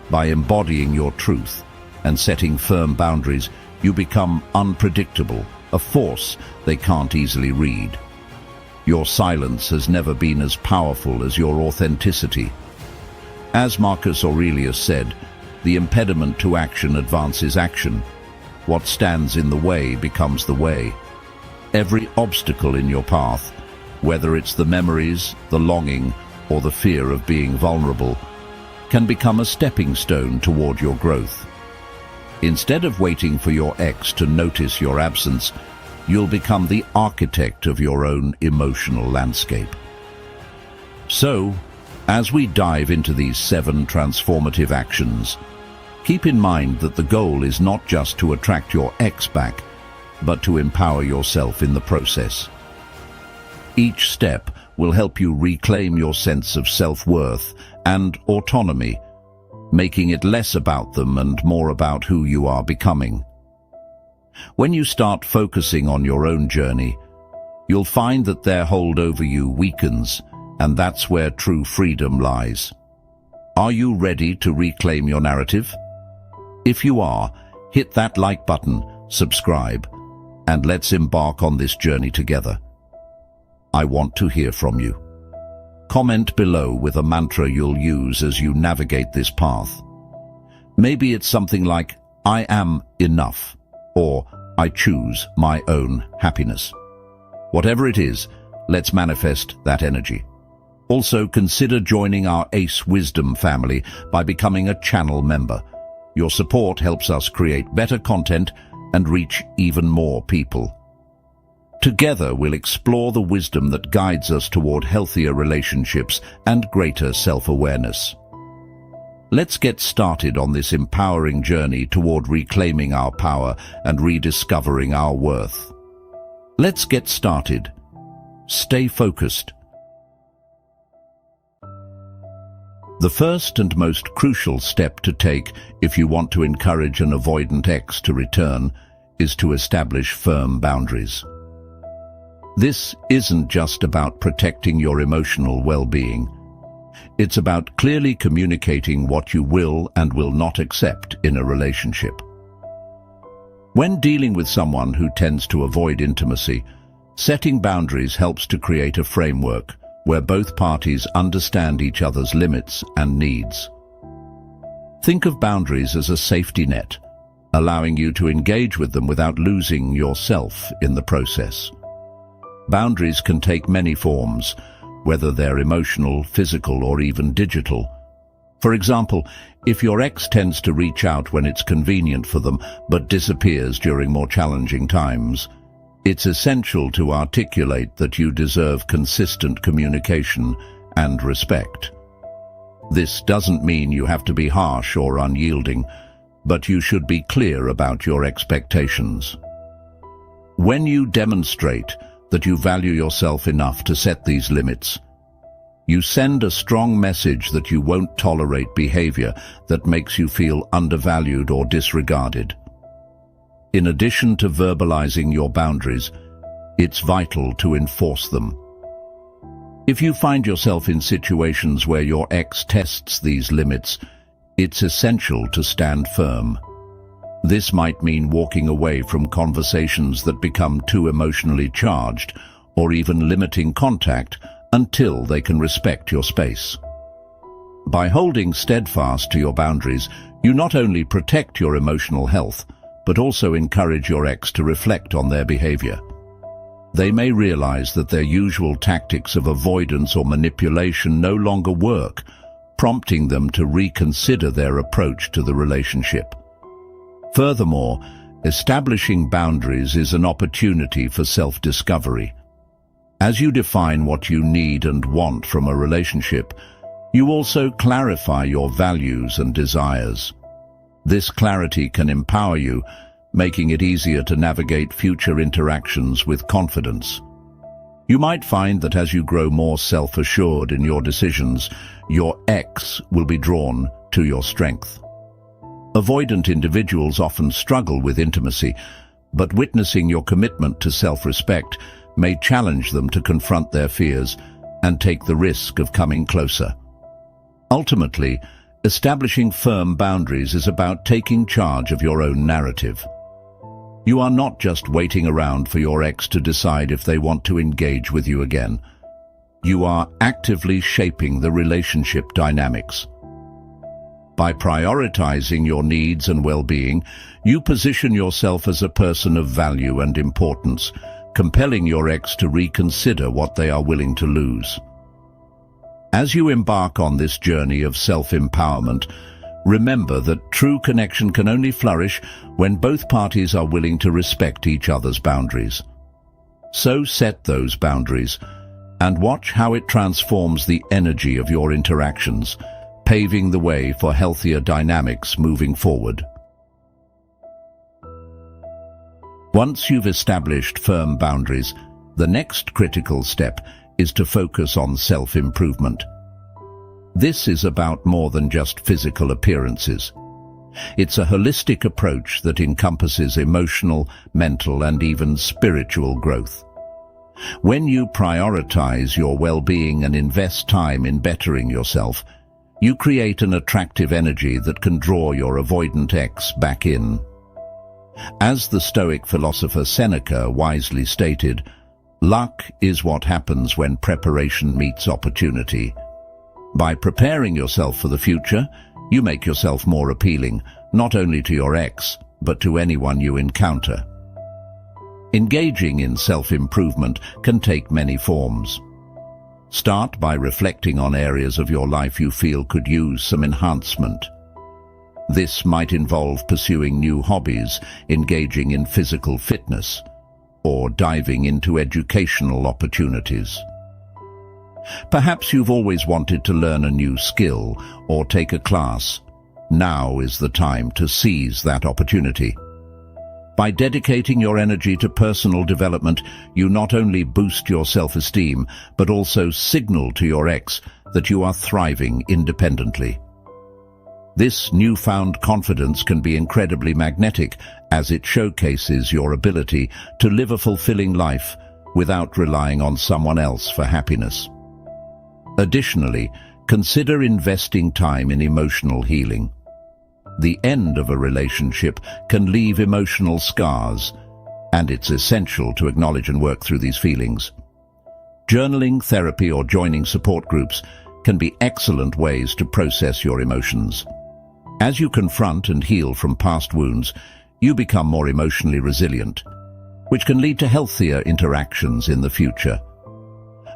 By embodying your truth and setting firm boundaries, you become unpredictable, a force they can't easily read. Your silence has never been as powerful as your authenticity. As Marcus Aurelius said, the impediment to action advances action. What stands in the way becomes the way. Every obstacle in your path, whether it's the memories, the longing, or the fear of being vulnerable, can become a stepping stone toward your growth. Instead of waiting for your ex to notice your absence, you'll become the architect of your own emotional landscape. So, as we dive into these 7 transformative actions, keep in mind that the goal is not just to attract your ex back, but to empower yourself in the process. Each step will help you reclaim your sense of self-worth and autonomy, making it less about them and more about who you are becoming. When you start focusing on your own journey, you'll find that their hold over you weakens, and that's where true freedom lies. Are you ready to reclaim your narrative? If you are, hit that like button, subscribe, and let's embark on this journey together. I want to hear from you. Comment below with a mantra you'll use as you navigate this path. Maybe it's something like, "I am enough," or "I choose my own happiness." Whatever it is, let's manifest that energy. Also, consider joining our Ace Wisdom family by becoming a channel member. Your support helps us create better content and reach even more people. Together, we'll explore the wisdom that guides us toward healthier relationships and greater self-awareness. Let's get started on this empowering journey toward reclaiming our power and rediscovering our worth. Let's get started. Stay focused. The first and most crucial step to take if you want to encourage an avoidant ex to return is to establish firm boundaries. This isn't just about protecting your emotional well-being. It's about clearly communicating what you will and will not accept in a relationship. When dealing with someone who tends to avoid intimacy, setting boundaries helps to create a framework where both parties understand each other's limits and needs. Think of boundaries as a safety net, allowing you to engage with them without losing yourself in the process. Boundaries can take many forms, whether they're emotional, physical, or even digital. For example, if your ex tends to reach out when it's convenient for them but disappears during more challenging times, it's essential to articulate that you deserve consistent communication and respect. This doesn't mean you have to be harsh or unyielding, but you should be clear about your expectations. When you demonstrate that you value yourself enough to set these limits, you send a strong message that you won't tolerate behavior that makes you feel undervalued or disregarded. In addition to verbalizing your boundaries, it's vital to enforce them. If you find yourself in situations where your ex tests these limits, it's essential to stand firm. This might mean walking away from conversations that become too emotionally charged, or even limiting contact until they can respect your space. By holding steadfast to your boundaries, you not only protect your emotional health, but also encourage your ex to reflect on their behavior. They may realize that their usual tactics of avoidance or manipulation no longer work, prompting them to reconsider their approach to the relationship. Furthermore, establishing boundaries is an opportunity for self-discovery. As you define what you need and want from a relationship, you also clarify your values and desires. This clarity can empower you, making it easier to navigate future interactions with confidence. You might find that as you grow more self-assured in your decisions, your ex will be drawn to your strength. Avoidant individuals often struggle with intimacy, but witnessing your commitment to self-respect may challenge them to confront their fears and take the risk of coming closer. Ultimately, establishing firm boundaries is about taking charge of your own narrative. You are not just waiting around for your ex to decide if they want to engage with you again. You are actively shaping the relationship dynamics. By prioritizing your needs and well-being, you position yourself as a person of value and importance, compelling your ex to reconsider what they are willing to lose. As you embark on this journey of self-empowerment, remember that true connection can only flourish when both parties are willing to respect each other's boundaries. So set those boundaries and watch how it transforms the energy of your interactions, paving the way for healthier dynamics moving forward. Once you've established firm boundaries, the next critical step is to focus on self-improvement. This is about more than just physical appearances. It's a holistic approach that encompasses emotional, mental, and even spiritual growth. When you prioritize your well-being and invest time in bettering yourself, you create an attractive energy that can draw your avoidant ex back in. As the Stoic philosopher Seneca wisely stated, luck is what happens when preparation meets opportunity. By preparing yourself for the future, you make yourself more appealing, not only to your ex, but to anyone you encounter. Engaging in self-improvement can take many forms. Start by reflecting on areas of your life you feel could use some enhancement. This might involve pursuing new hobbies, engaging in physical fitness, or diving into educational opportunities. Perhaps you've always wanted to learn a new skill or take a class. Now is the time to seize that opportunity. By dedicating your energy to personal development, you not only boost your self-esteem, but also signal to your ex that you are thriving independently. This newfound confidence can be incredibly magnetic, as it showcases your ability to live a fulfilling life without relying on someone else for happiness. Additionally, consider investing time in emotional healing. The end of a relationship can leave emotional scars, and it's essential to acknowledge and work through these feelings. Journaling, therapy, or joining support groups can be excellent ways to process your emotions. As you confront and heal from past wounds, you become more emotionally resilient, which can lead to healthier interactions in the future.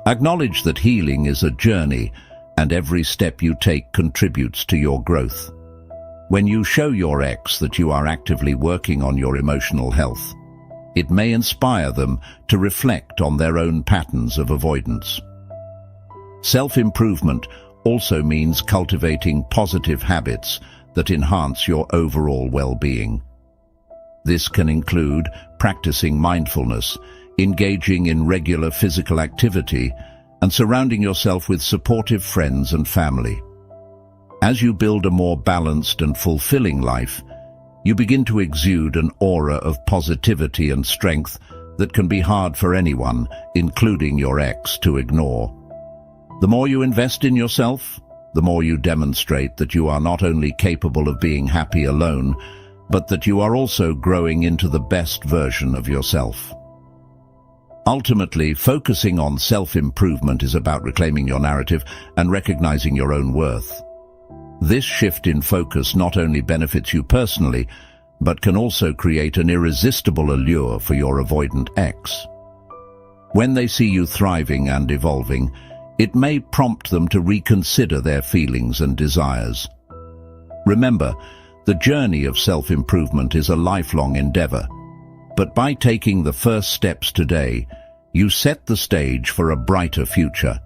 Acknowledge that healing is a journey, and every step you take contributes to your growth. When you show your ex that you are actively working on your emotional health, it may inspire them to reflect on their own patterns of avoidance. Self-improvement also means cultivating positive habits that enhance your overall well-being. This can include practicing mindfulness, engaging in regular physical activity, and surrounding yourself with supportive friends and family. As you build a more balanced and fulfilling life, you begin to exude an aura of positivity and strength that can be hard for anyone, including your ex, to ignore. The more you invest in yourself, the more you demonstrate that you are not only capable of being happy alone, but that you are also growing into the best version of yourself. Ultimately, focusing on self-improvement is about reclaiming your narrative and recognizing your own worth. This shift in focus not only benefits you personally, but can also create an irresistible allure for your avoidant ex. When they see you thriving and evolving, it may prompt them to reconsider their feelings and desires. Remember, the journey of self-improvement is a lifelong endeavor, but by taking the first steps today, you set the stage for a brighter future,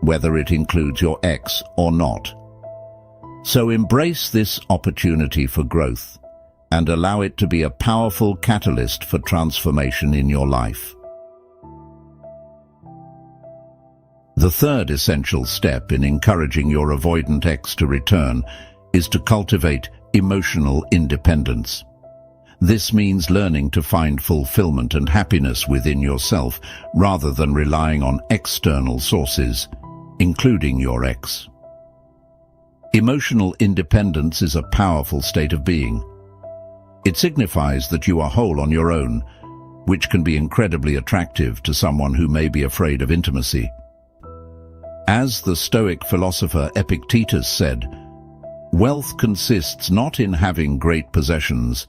whether it includes your ex or not. So embrace this opportunity for growth and allow it to be a powerful catalyst for transformation in your life. The third essential step in encouraging your avoidant ex to return is to cultivate emotional independence. This means learning to find fulfillment and happiness within yourself rather than relying on external sources, including your ex. Emotional independence is a powerful state of being. It signifies that you are whole on your own, which can be incredibly attractive to someone who may be afraid of intimacy. As the Stoic philosopher Epictetus said, "Wealth consists not in having great possessions,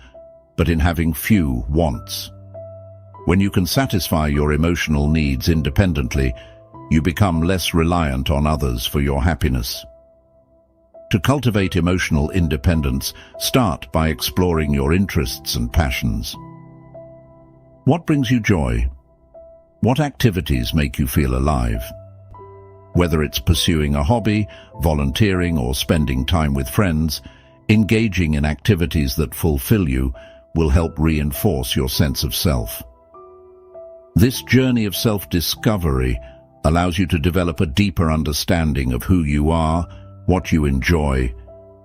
but in having few wants." When you can satisfy your emotional needs independently, you become less reliant on others for your happiness. To cultivate emotional independence, start by exploring your interests and passions. What brings you joy? What activities make you feel alive? Whether it's pursuing a hobby, volunteering, or spending time with friends, engaging in activities that fulfill you will help reinforce your sense of self. This journey of self-discovery allows you to develop a deeper understanding of who you are, what you enjoy,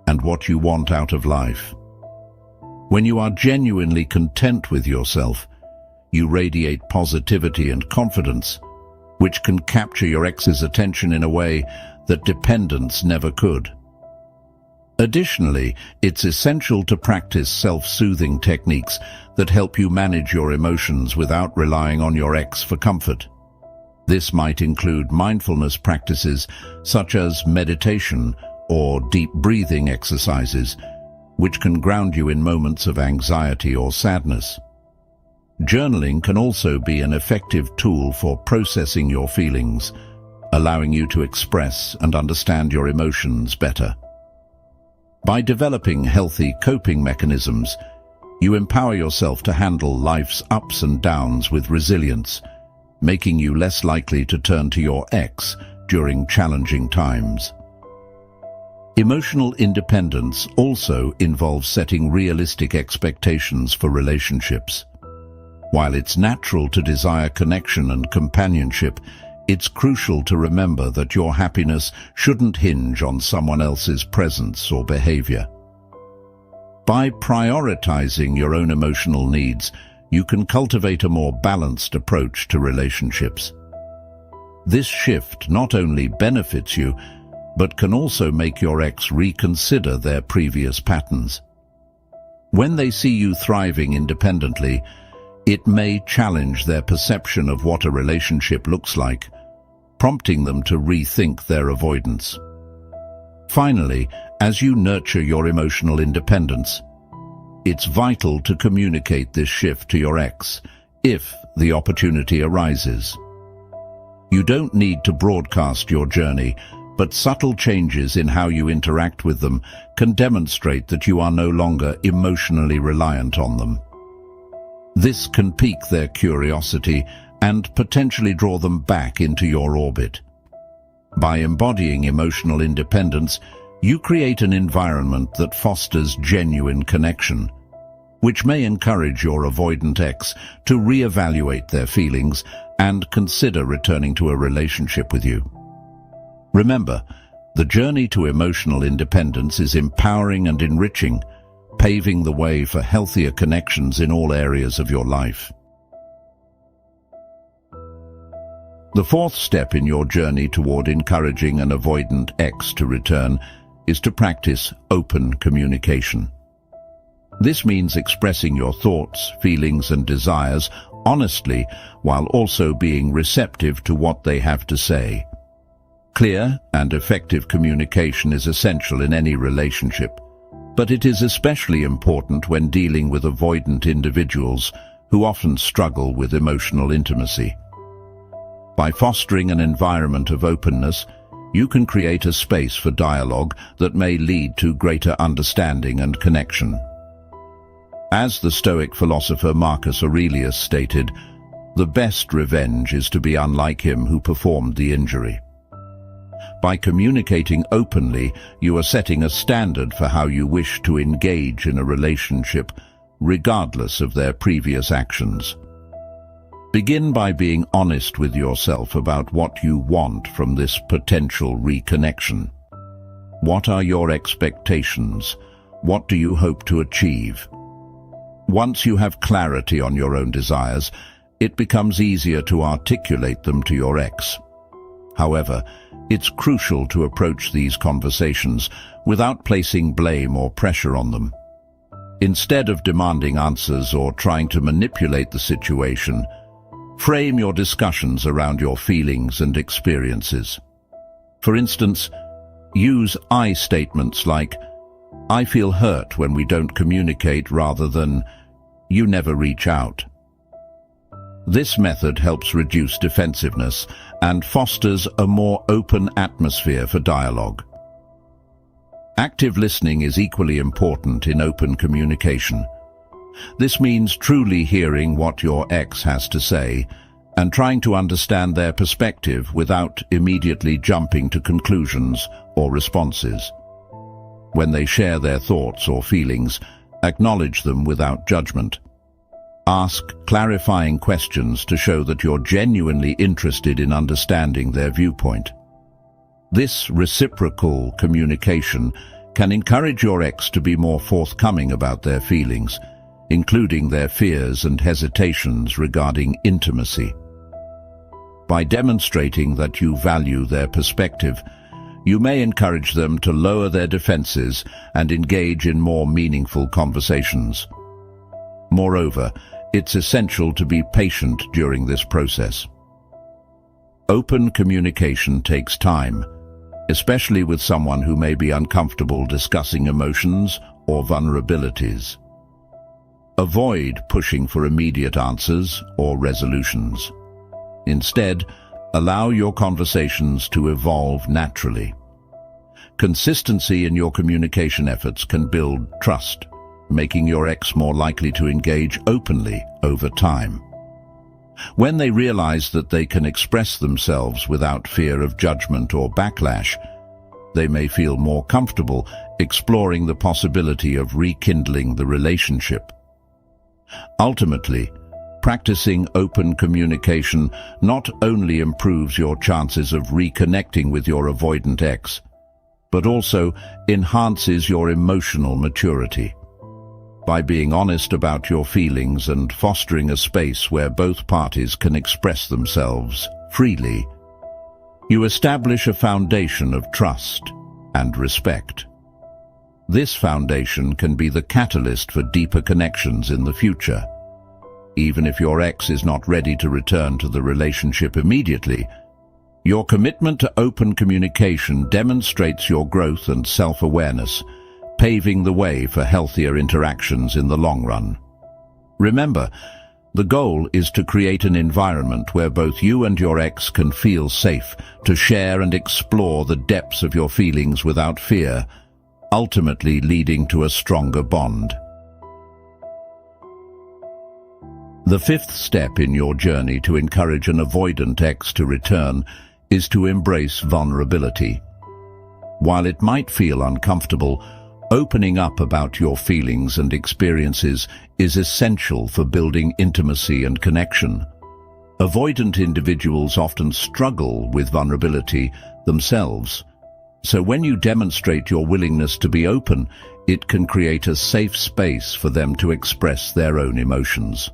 and what you want out of life. When you are genuinely content with yourself, you radiate positivity and confidence, which can capture your ex's attention in a way that dependence never could. Additionally, it's essential to practice self-soothing techniques that help you manage your emotions without relying on your ex for comfort. This might include mindfulness practices such as meditation or deep breathing exercises, which can ground you in moments of anxiety or sadness. Journaling can also be an effective tool for processing your feelings, allowing you to express and understand your emotions better. By developing healthy coping mechanisms, you empower yourself to handle life's ups and downs with resilience, making you less likely to turn to your ex during challenging times. Emotional independence also involves setting realistic expectations for relationships. While it's natural to desire connection and companionship, it's crucial to remember that your happiness shouldn't hinge on someone else's presence or behavior. By prioritizing your own emotional needs, you can cultivate a more balanced approach to relationships. This shift not only benefits you, but can also make your ex reconsider their previous patterns. When they see you thriving independently, it may challenge their perception of what a relationship looks like, prompting them to rethink their avoidance. Finally, as you nurture your emotional independence, it's vital to communicate this shift to your ex if the opportunity arises. You don't need to broadcast your journey, but subtle changes in how you interact with them can demonstrate that you are no longer emotionally reliant on them. This can pique their curiosity and potentially draw them back into your orbit. By embodying emotional independence, you create an environment that fosters genuine connection, which may encourage your avoidant ex to reevaluate their feelings and consider returning to a relationship with you. Remember, the journey to emotional independence is empowering and enriching, paving the way for healthier connections in all areas of your life. The fourth step in your journey toward encouraging an avoidant ex to return is to practice open communication. This means expressing your thoughts, feelings, and desires honestly while also being receptive to what they have to say. Clear and effective communication is essential in any relationship, but it is especially important when dealing with avoidant individuals who often struggle with emotional intimacy. By fostering an environment of openness, you can create a space for dialogue that may lead to greater understanding and connection. As the Stoic philosopher Marcus Aurelius stated, "The best revenge is to be unlike him who performed the injury." By communicating openly, you are setting a standard for how you wish to engage in a relationship, regardless of their previous actions. Begin by being honest with yourself about what you want from this potential reconnection. What are your expectations? What do you hope to achieve? Once you have clarity on your own desires, it becomes easier to articulate them to your ex. However, it's crucial to approach these conversations without placing blame or pressure on them. Instead of demanding answers or trying to manipulate the situation, frame your discussions around your feelings and experiences. For instance, use I statements like, "I feel hurt when we don't communicate," rather than, "You never reach out." This method helps reduce defensiveness and fosters a more open atmosphere for dialogue. Active listening is equally important in open communication. This means truly hearing what your ex has to say and trying to understand their perspective without immediately jumping to conclusions or responses. When they share their thoughts or feelings, acknowledge them without judgment. Ask clarifying questions to show that you're genuinely interested in understanding their viewpoint. This reciprocal communication can encourage your ex to be more forthcoming about their feelings, including their fears and hesitations regarding intimacy. By demonstrating that you value their perspective, you may encourage them to lower their defenses and engage in more meaningful conversations. Moreover, it's essential to be patient during this process. Open communication takes time, especially with someone who may be uncomfortable discussing emotions or vulnerabilities. Avoid pushing for immediate answers or resolutions. Instead, allow your conversations to evolve naturally. Consistency in your communication efforts can build trust, making your ex more likely to engage openly over time. When they realize that they can express themselves without fear of judgment or backlash, they may feel more comfortable exploring the possibility of rekindling the relationship. Ultimately, practicing open communication not only improves your chances of reconnecting with your avoidant ex, but also enhances your emotional maturity. By being honest about your feelings and fostering a space where both parties can express themselves freely, you establish a foundation of trust and respect. This foundation can be the catalyst for deeper connections in the future. Even if your ex is not ready to return to the relationship immediately, your commitment to open communication demonstrates your growth and self-awareness, paving the way for healthier interactions in the long run. Remember, the goal is to create an environment where both you and your ex can feel safe to share and explore the depths of your feelings without fear, ultimately leading to a stronger bond. The fifth step in your journey to encourage an avoidant ex to return is to embrace vulnerability. While it might feel uncomfortable, opening up about your feelings and experiences is essential for building intimacy and connection. Avoidant individuals often struggle with vulnerability themselves, so when you demonstrate your willingness to be open, it can create a safe space for them to express their own emotions.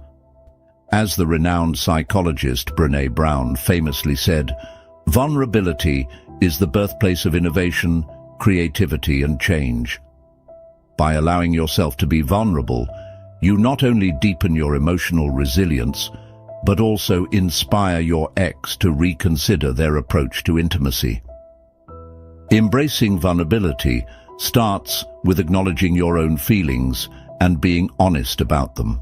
As the renowned psychologist Brené Brown famously said, vulnerability is the birthplace of innovation, creativity, and change. By allowing yourself to be vulnerable, you not only deepen your emotional resilience, but also inspire your ex to reconsider their approach to intimacy. Embracing vulnerability starts with acknowledging your own feelings and being honest about them.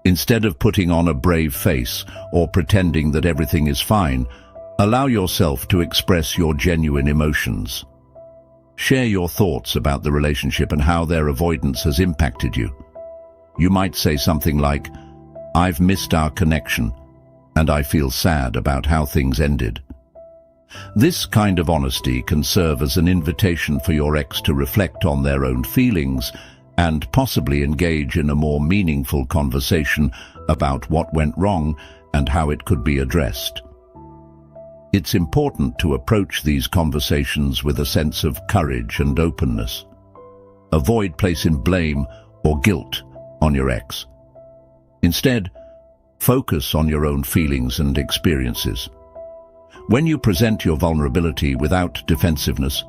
Instead of putting on a brave face or pretending that everything is fine, allow yourself to express your genuine emotions. Share your thoughts about the relationship and how their avoidance has impacted you. You might say something like, "I've missed our connection, and I feel sad about how things ended." This kind of honesty can serve as an invitation for your ex to reflect on their own feelings and possibly engage in a more meaningful conversation about what went wrong and how it could be addressed. It's important to approach these conversations with a sense of courage and openness. Avoid placing blame or guilt on your ex. Instead, focus on your own feelings and experiences. When you present your vulnerability without defensiveness,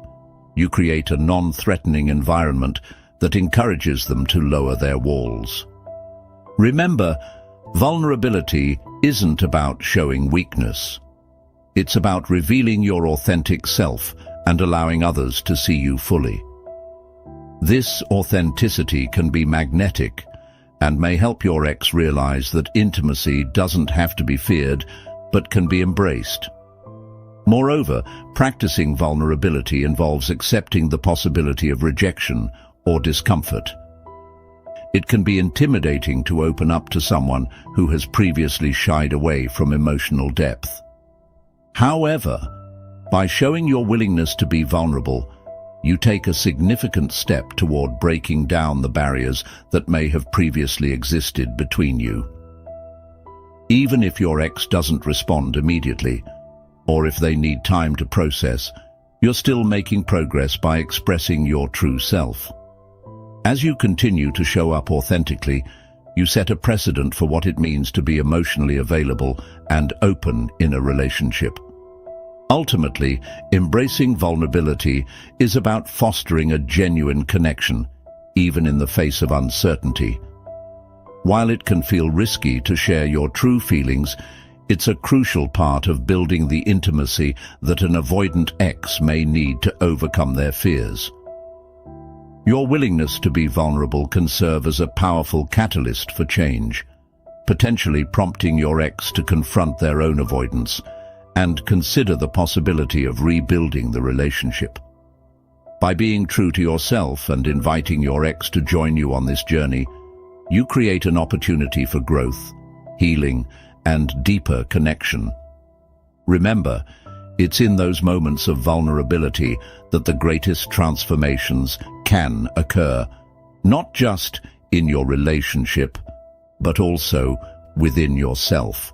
you create a non-threatening environment that encourages them to lower their walls. Remember, vulnerability isn't about showing weakness. It's about revealing your authentic self and allowing others to see you fully. This authenticity can be magnetic and may help your ex realize that intimacy doesn't have to be feared, but can be embraced. Moreover, practicing vulnerability involves accepting the possibility of rejection or discomfort. It can be intimidating to open up to someone who has previously shied away from emotional depth. However, by showing your willingness to be vulnerable, you take a significant step toward breaking down the barriers that may have previously existed between you. Even if your ex doesn't respond immediately, or if they need time to process, you're still making progress by expressing your true self. As you continue to show up authentically, you set a precedent for what it means to be emotionally available and open in a relationship. Ultimately, embracing vulnerability is about fostering a genuine connection, even in the face of uncertainty. While it can feel risky to share your true feelings, it's a crucial part of building the intimacy that an avoidant ex may need to overcome their fears. Your willingness to be vulnerable can serve as a powerful catalyst for change, potentially prompting your ex to confront their own avoidance and consider the possibility of rebuilding the relationship. By being true to yourself and inviting your ex to join you on this journey, you create an opportunity for growth, healing, and deeper connection. Remember, it's in those moments of vulnerability that the greatest transformations can occur, not just in your relationship, but also within yourself.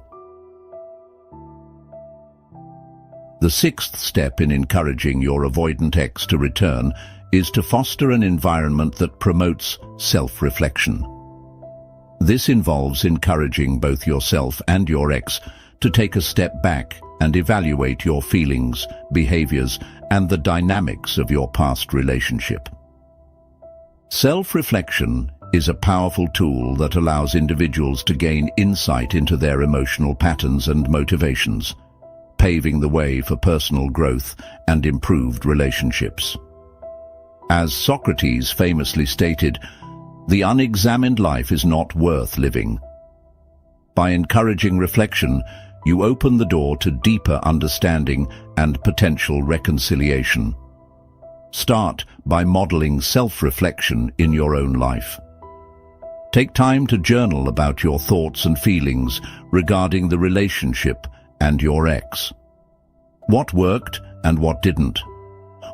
The sixth step in encouraging your avoidant ex to return is to foster an environment that promotes self-reflection. This involves encouraging both yourself and your ex to take a step back and evaluate your feelings, behaviors, and the dynamics of your past relationship. Self-reflection is a powerful tool that allows individuals to gain insight into their emotional patterns and motivations, paving the way for personal growth and improved relationships. As Socrates famously stated, "The unexamined life is not worth living." By encouraging reflection, you open the door to deeper understanding and potential reconciliation. Start by modeling self-reflection in your own life. Take time to journal about your thoughts and feelings regarding the relationship and your ex. What worked and what didn't?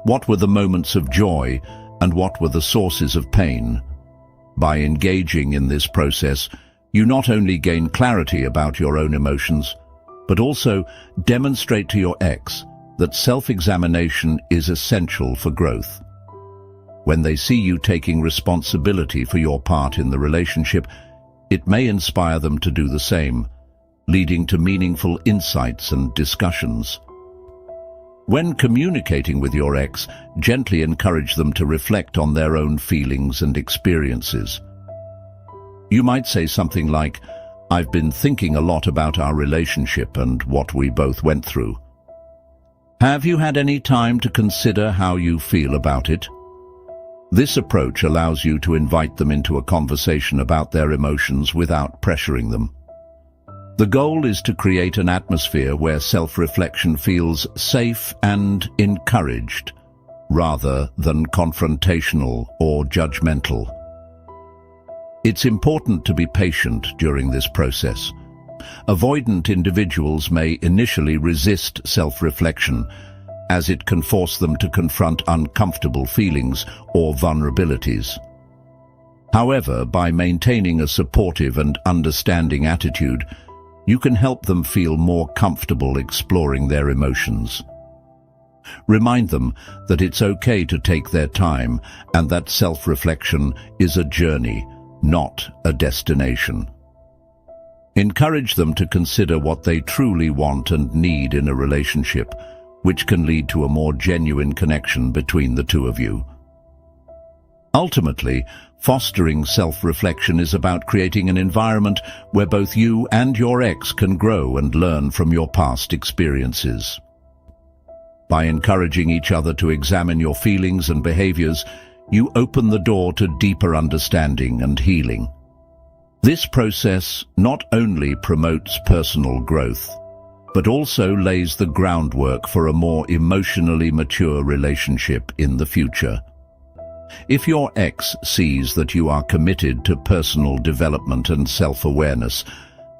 What were the moments of joy and what were the sources of pain? By engaging in this process, you not only gain clarity about your own emotions, but also demonstrate to your ex that self-examination is essential for growth. When they see you taking responsibility for your part in the relationship, It may inspire them to do the same, leading to meaningful insights and discussions. When communicating with your ex, gently encourage them to reflect on their own feelings and experiences. You might say something like, "I've been thinking a lot about our relationship and what we both went through. Have you had any time to consider how you feel about it?" This approach allows you to invite them into a conversation about their emotions without pressuring them. The goal is to create an atmosphere where self-reflection feels safe and encouraged, rather than confrontational or judgmental. It's important to be patient during this process. Avoidant individuals may initially resist self-reflection, as it can force them to confront uncomfortable feelings or vulnerabilities. However, by maintaining a supportive and understanding attitude, you can help them feel more comfortable exploring their emotions. Remind them that it's okay to take their time and that self-reflection is a journey, not a destination. Encourage them to consider what they truly want and need in a relationship, which can lead to a more genuine connection between the two of you. Ultimately, fostering self-reflection is about creating an environment where both you and your ex can grow and learn from your past experiences. By encouraging each other to examine your feelings and behaviors, you open the door to deeper understanding and healing. This process not only promotes personal growth, but also lays the groundwork for a more emotionally mature relationship in the future. If your ex sees that you are committed to personal development and self-awareness,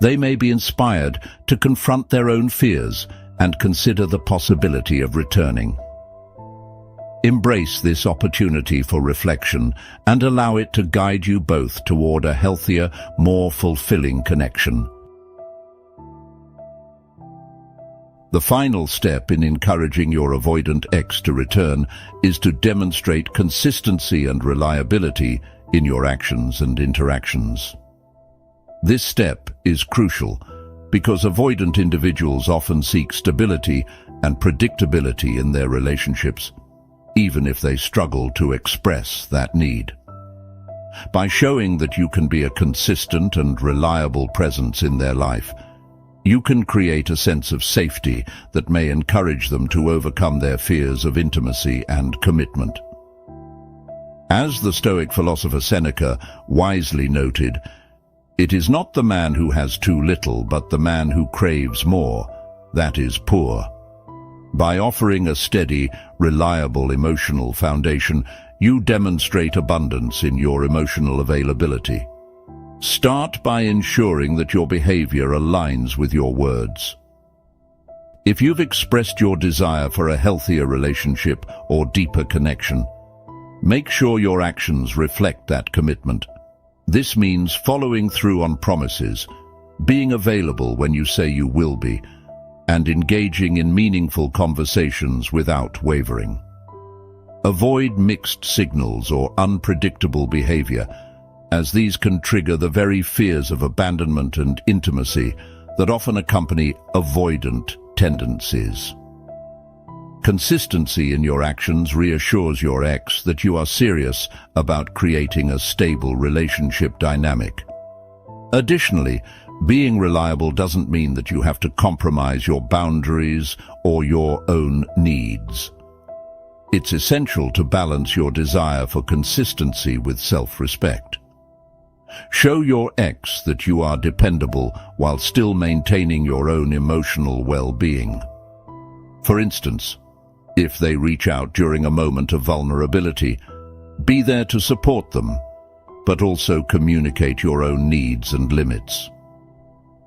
they may be inspired to confront their own fears and consider the possibility of returning. Embrace this opportunity for reflection and allow it to guide you both toward a healthier, more fulfilling connection. The final step in encouraging your avoidant ex to return is to demonstrate consistency and reliability in your actions and interactions. This step is crucial because avoidant individuals often seek stability and predictability in their relationships, even if they struggle to express that need. By showing that you can be a consistent and reliable presence in their life, you can create a sense of safety that may encourage them to overcome their fears of intimacy and commitment. As the Stoic philosopher Seneca wisely noted, "It is not the man who has too little, but the man who craves more, that is poor." By offering a steady, reliable emotional foundation, you demonstrate abundance in your emotional availability. Start by ensuring that your behavior aligns with your words. If you've expressed your desire for a healthier relationship or deeper connection, make sure your actions reflect that commitment. This means following through on promises, being available when you say you will be, and engaging in meaningful conversations without wavering. Avoid mixed signals or unpredictable behavior, as these can trigger the very fears of abandonment and intimacy that often accompany avoidant tendencies. Consistency in your actions reassures your ex that you are serious about creating a stable relationship dynamic. Additionally, being reliable doesn't mean that you have to compromise your boundaries or your own needs. It's essential to balance your desire for consistency with self-respect. Show your ex that you are dependable while still maintaining your own emotional well-being. For instance, if they reach out during a moment of vulnerability, be there to support them, but also communicate your own needs and limits.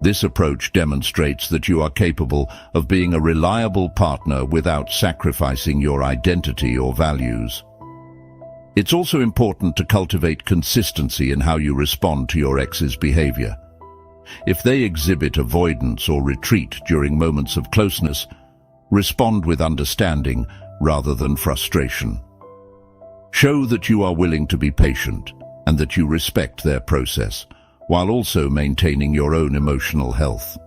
This approach demonstrates that you are capable of being a reliable partner without sacrificing your identity or values. It's also important to cultivate consistency in how you respond to your ex's behavior. If they exhibit avoidance or retreat during moments of closeness, respond with understanding rather than frustration. Show that you are willing to be patient and that you respect their process, while also maintaining your own emotional health.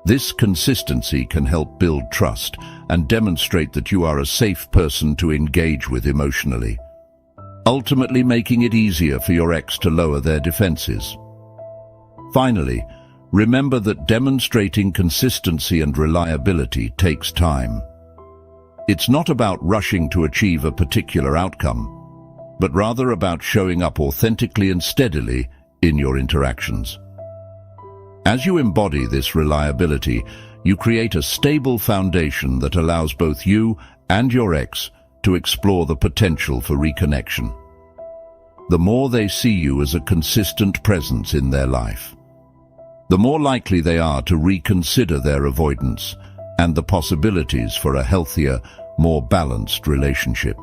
This consistency can help build trust and demonstrate that you are a safe person to engage with emotionally, ultimately making it easier for your ex to lower their defenses. Finally, remember that demonstrating consistency and reliability takes time. It's not about rushing to achieve a particular outcome, but rather about showing up authentically and steadily in your interactions. As you embody this reliability, you create a stable foundation that allows both you and your ex to explore the potential for reconnection. The more they see you as a consistent presence in their life, the more likely they are to reconsider their avoidance and the possibilities for a healthier, more balanced relationship.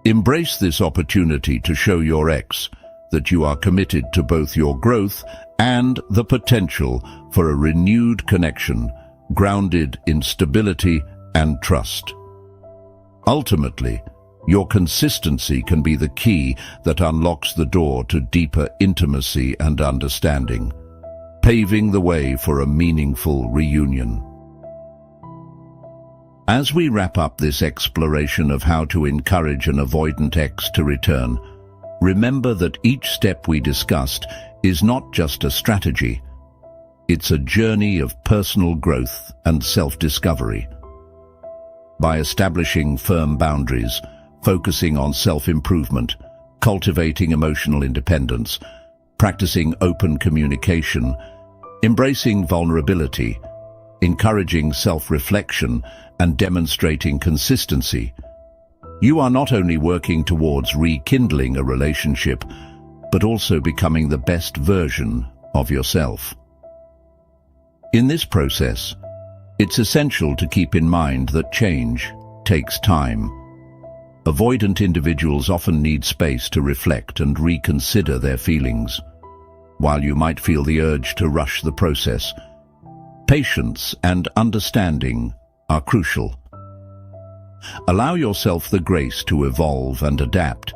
Embrace this opportunity to show your ex that you are committed to both your growth and the potential for a renewed connection grounded in stability and trust. Ultimately, your consistency can be the key that unlocks the door to deeper intimacy and understanding, paving the way for a meaningful reunion. As we wrap up this exploration of how to encourage an avoidant ex to return, remember that each step we discussed is not just a strategy. It's a journey of personal growth and self-discovery. By establishing firm boundaries, focusing on self-improvement, cultivating emotional independence, practicing open communication, embracing vulnerability, encouraging self-reflection, and demonstrating consistency, you are not only working towards rekindling a relationship, but also becoming the best version of yourself. In this process, it's essential to keep in mind that change takes time. Avoidant individuals often need space to reflect and reconsider their feelings. While you might feel the urge to rush the process, patience and understanding are crucial. Allow yourself the grace to evolve and adapt,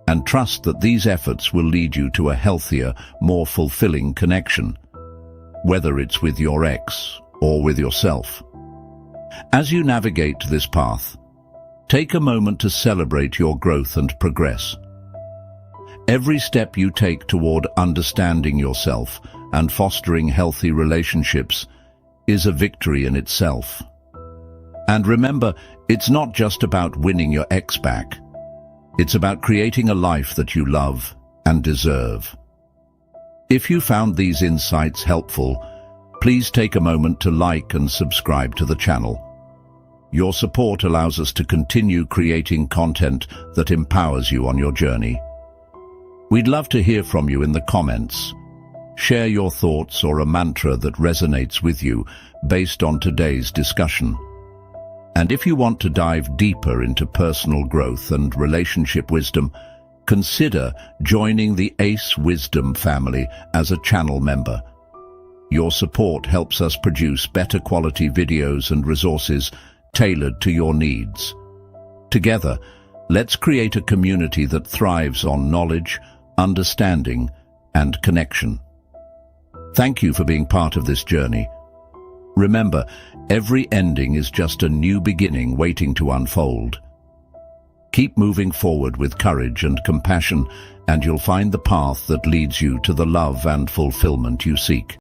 and trust that these efforts will lead you to a healthier, more fulfilling connection, whether it's with your ex or with yourself. As you navigate this path, take a moment to celebrate your growth and progress. Every step you take toward understanding yourself and fostering healthy relationships is a victory in itself. And remember, it's not just about winning your ex back. It's about creating a life that you love and deserve. If you found these insights helpful, please take a moment to like and subscribe to the channel. Your support allows us to continue creating content that empowers you on your journey. We'd love to hear from you in the comments. Share your thoughts or a mantra that resonates with you based on today's discussion. And if you want to dive deeper into personal growth and relationship wisdom, consider joining the Ace Wisdom family as a channel member. Your support helps us produce better quality videos and resources tailored to your needs. Together, let's create a community that thrives on knowledge, understanding, and connection. Thank you for being part of this journey. Remember, every ending is just a new beginning waiting to unfold. Keep moving forward with courage and compassion, and you'll find the path that leads you to the love and fulfillment you seek.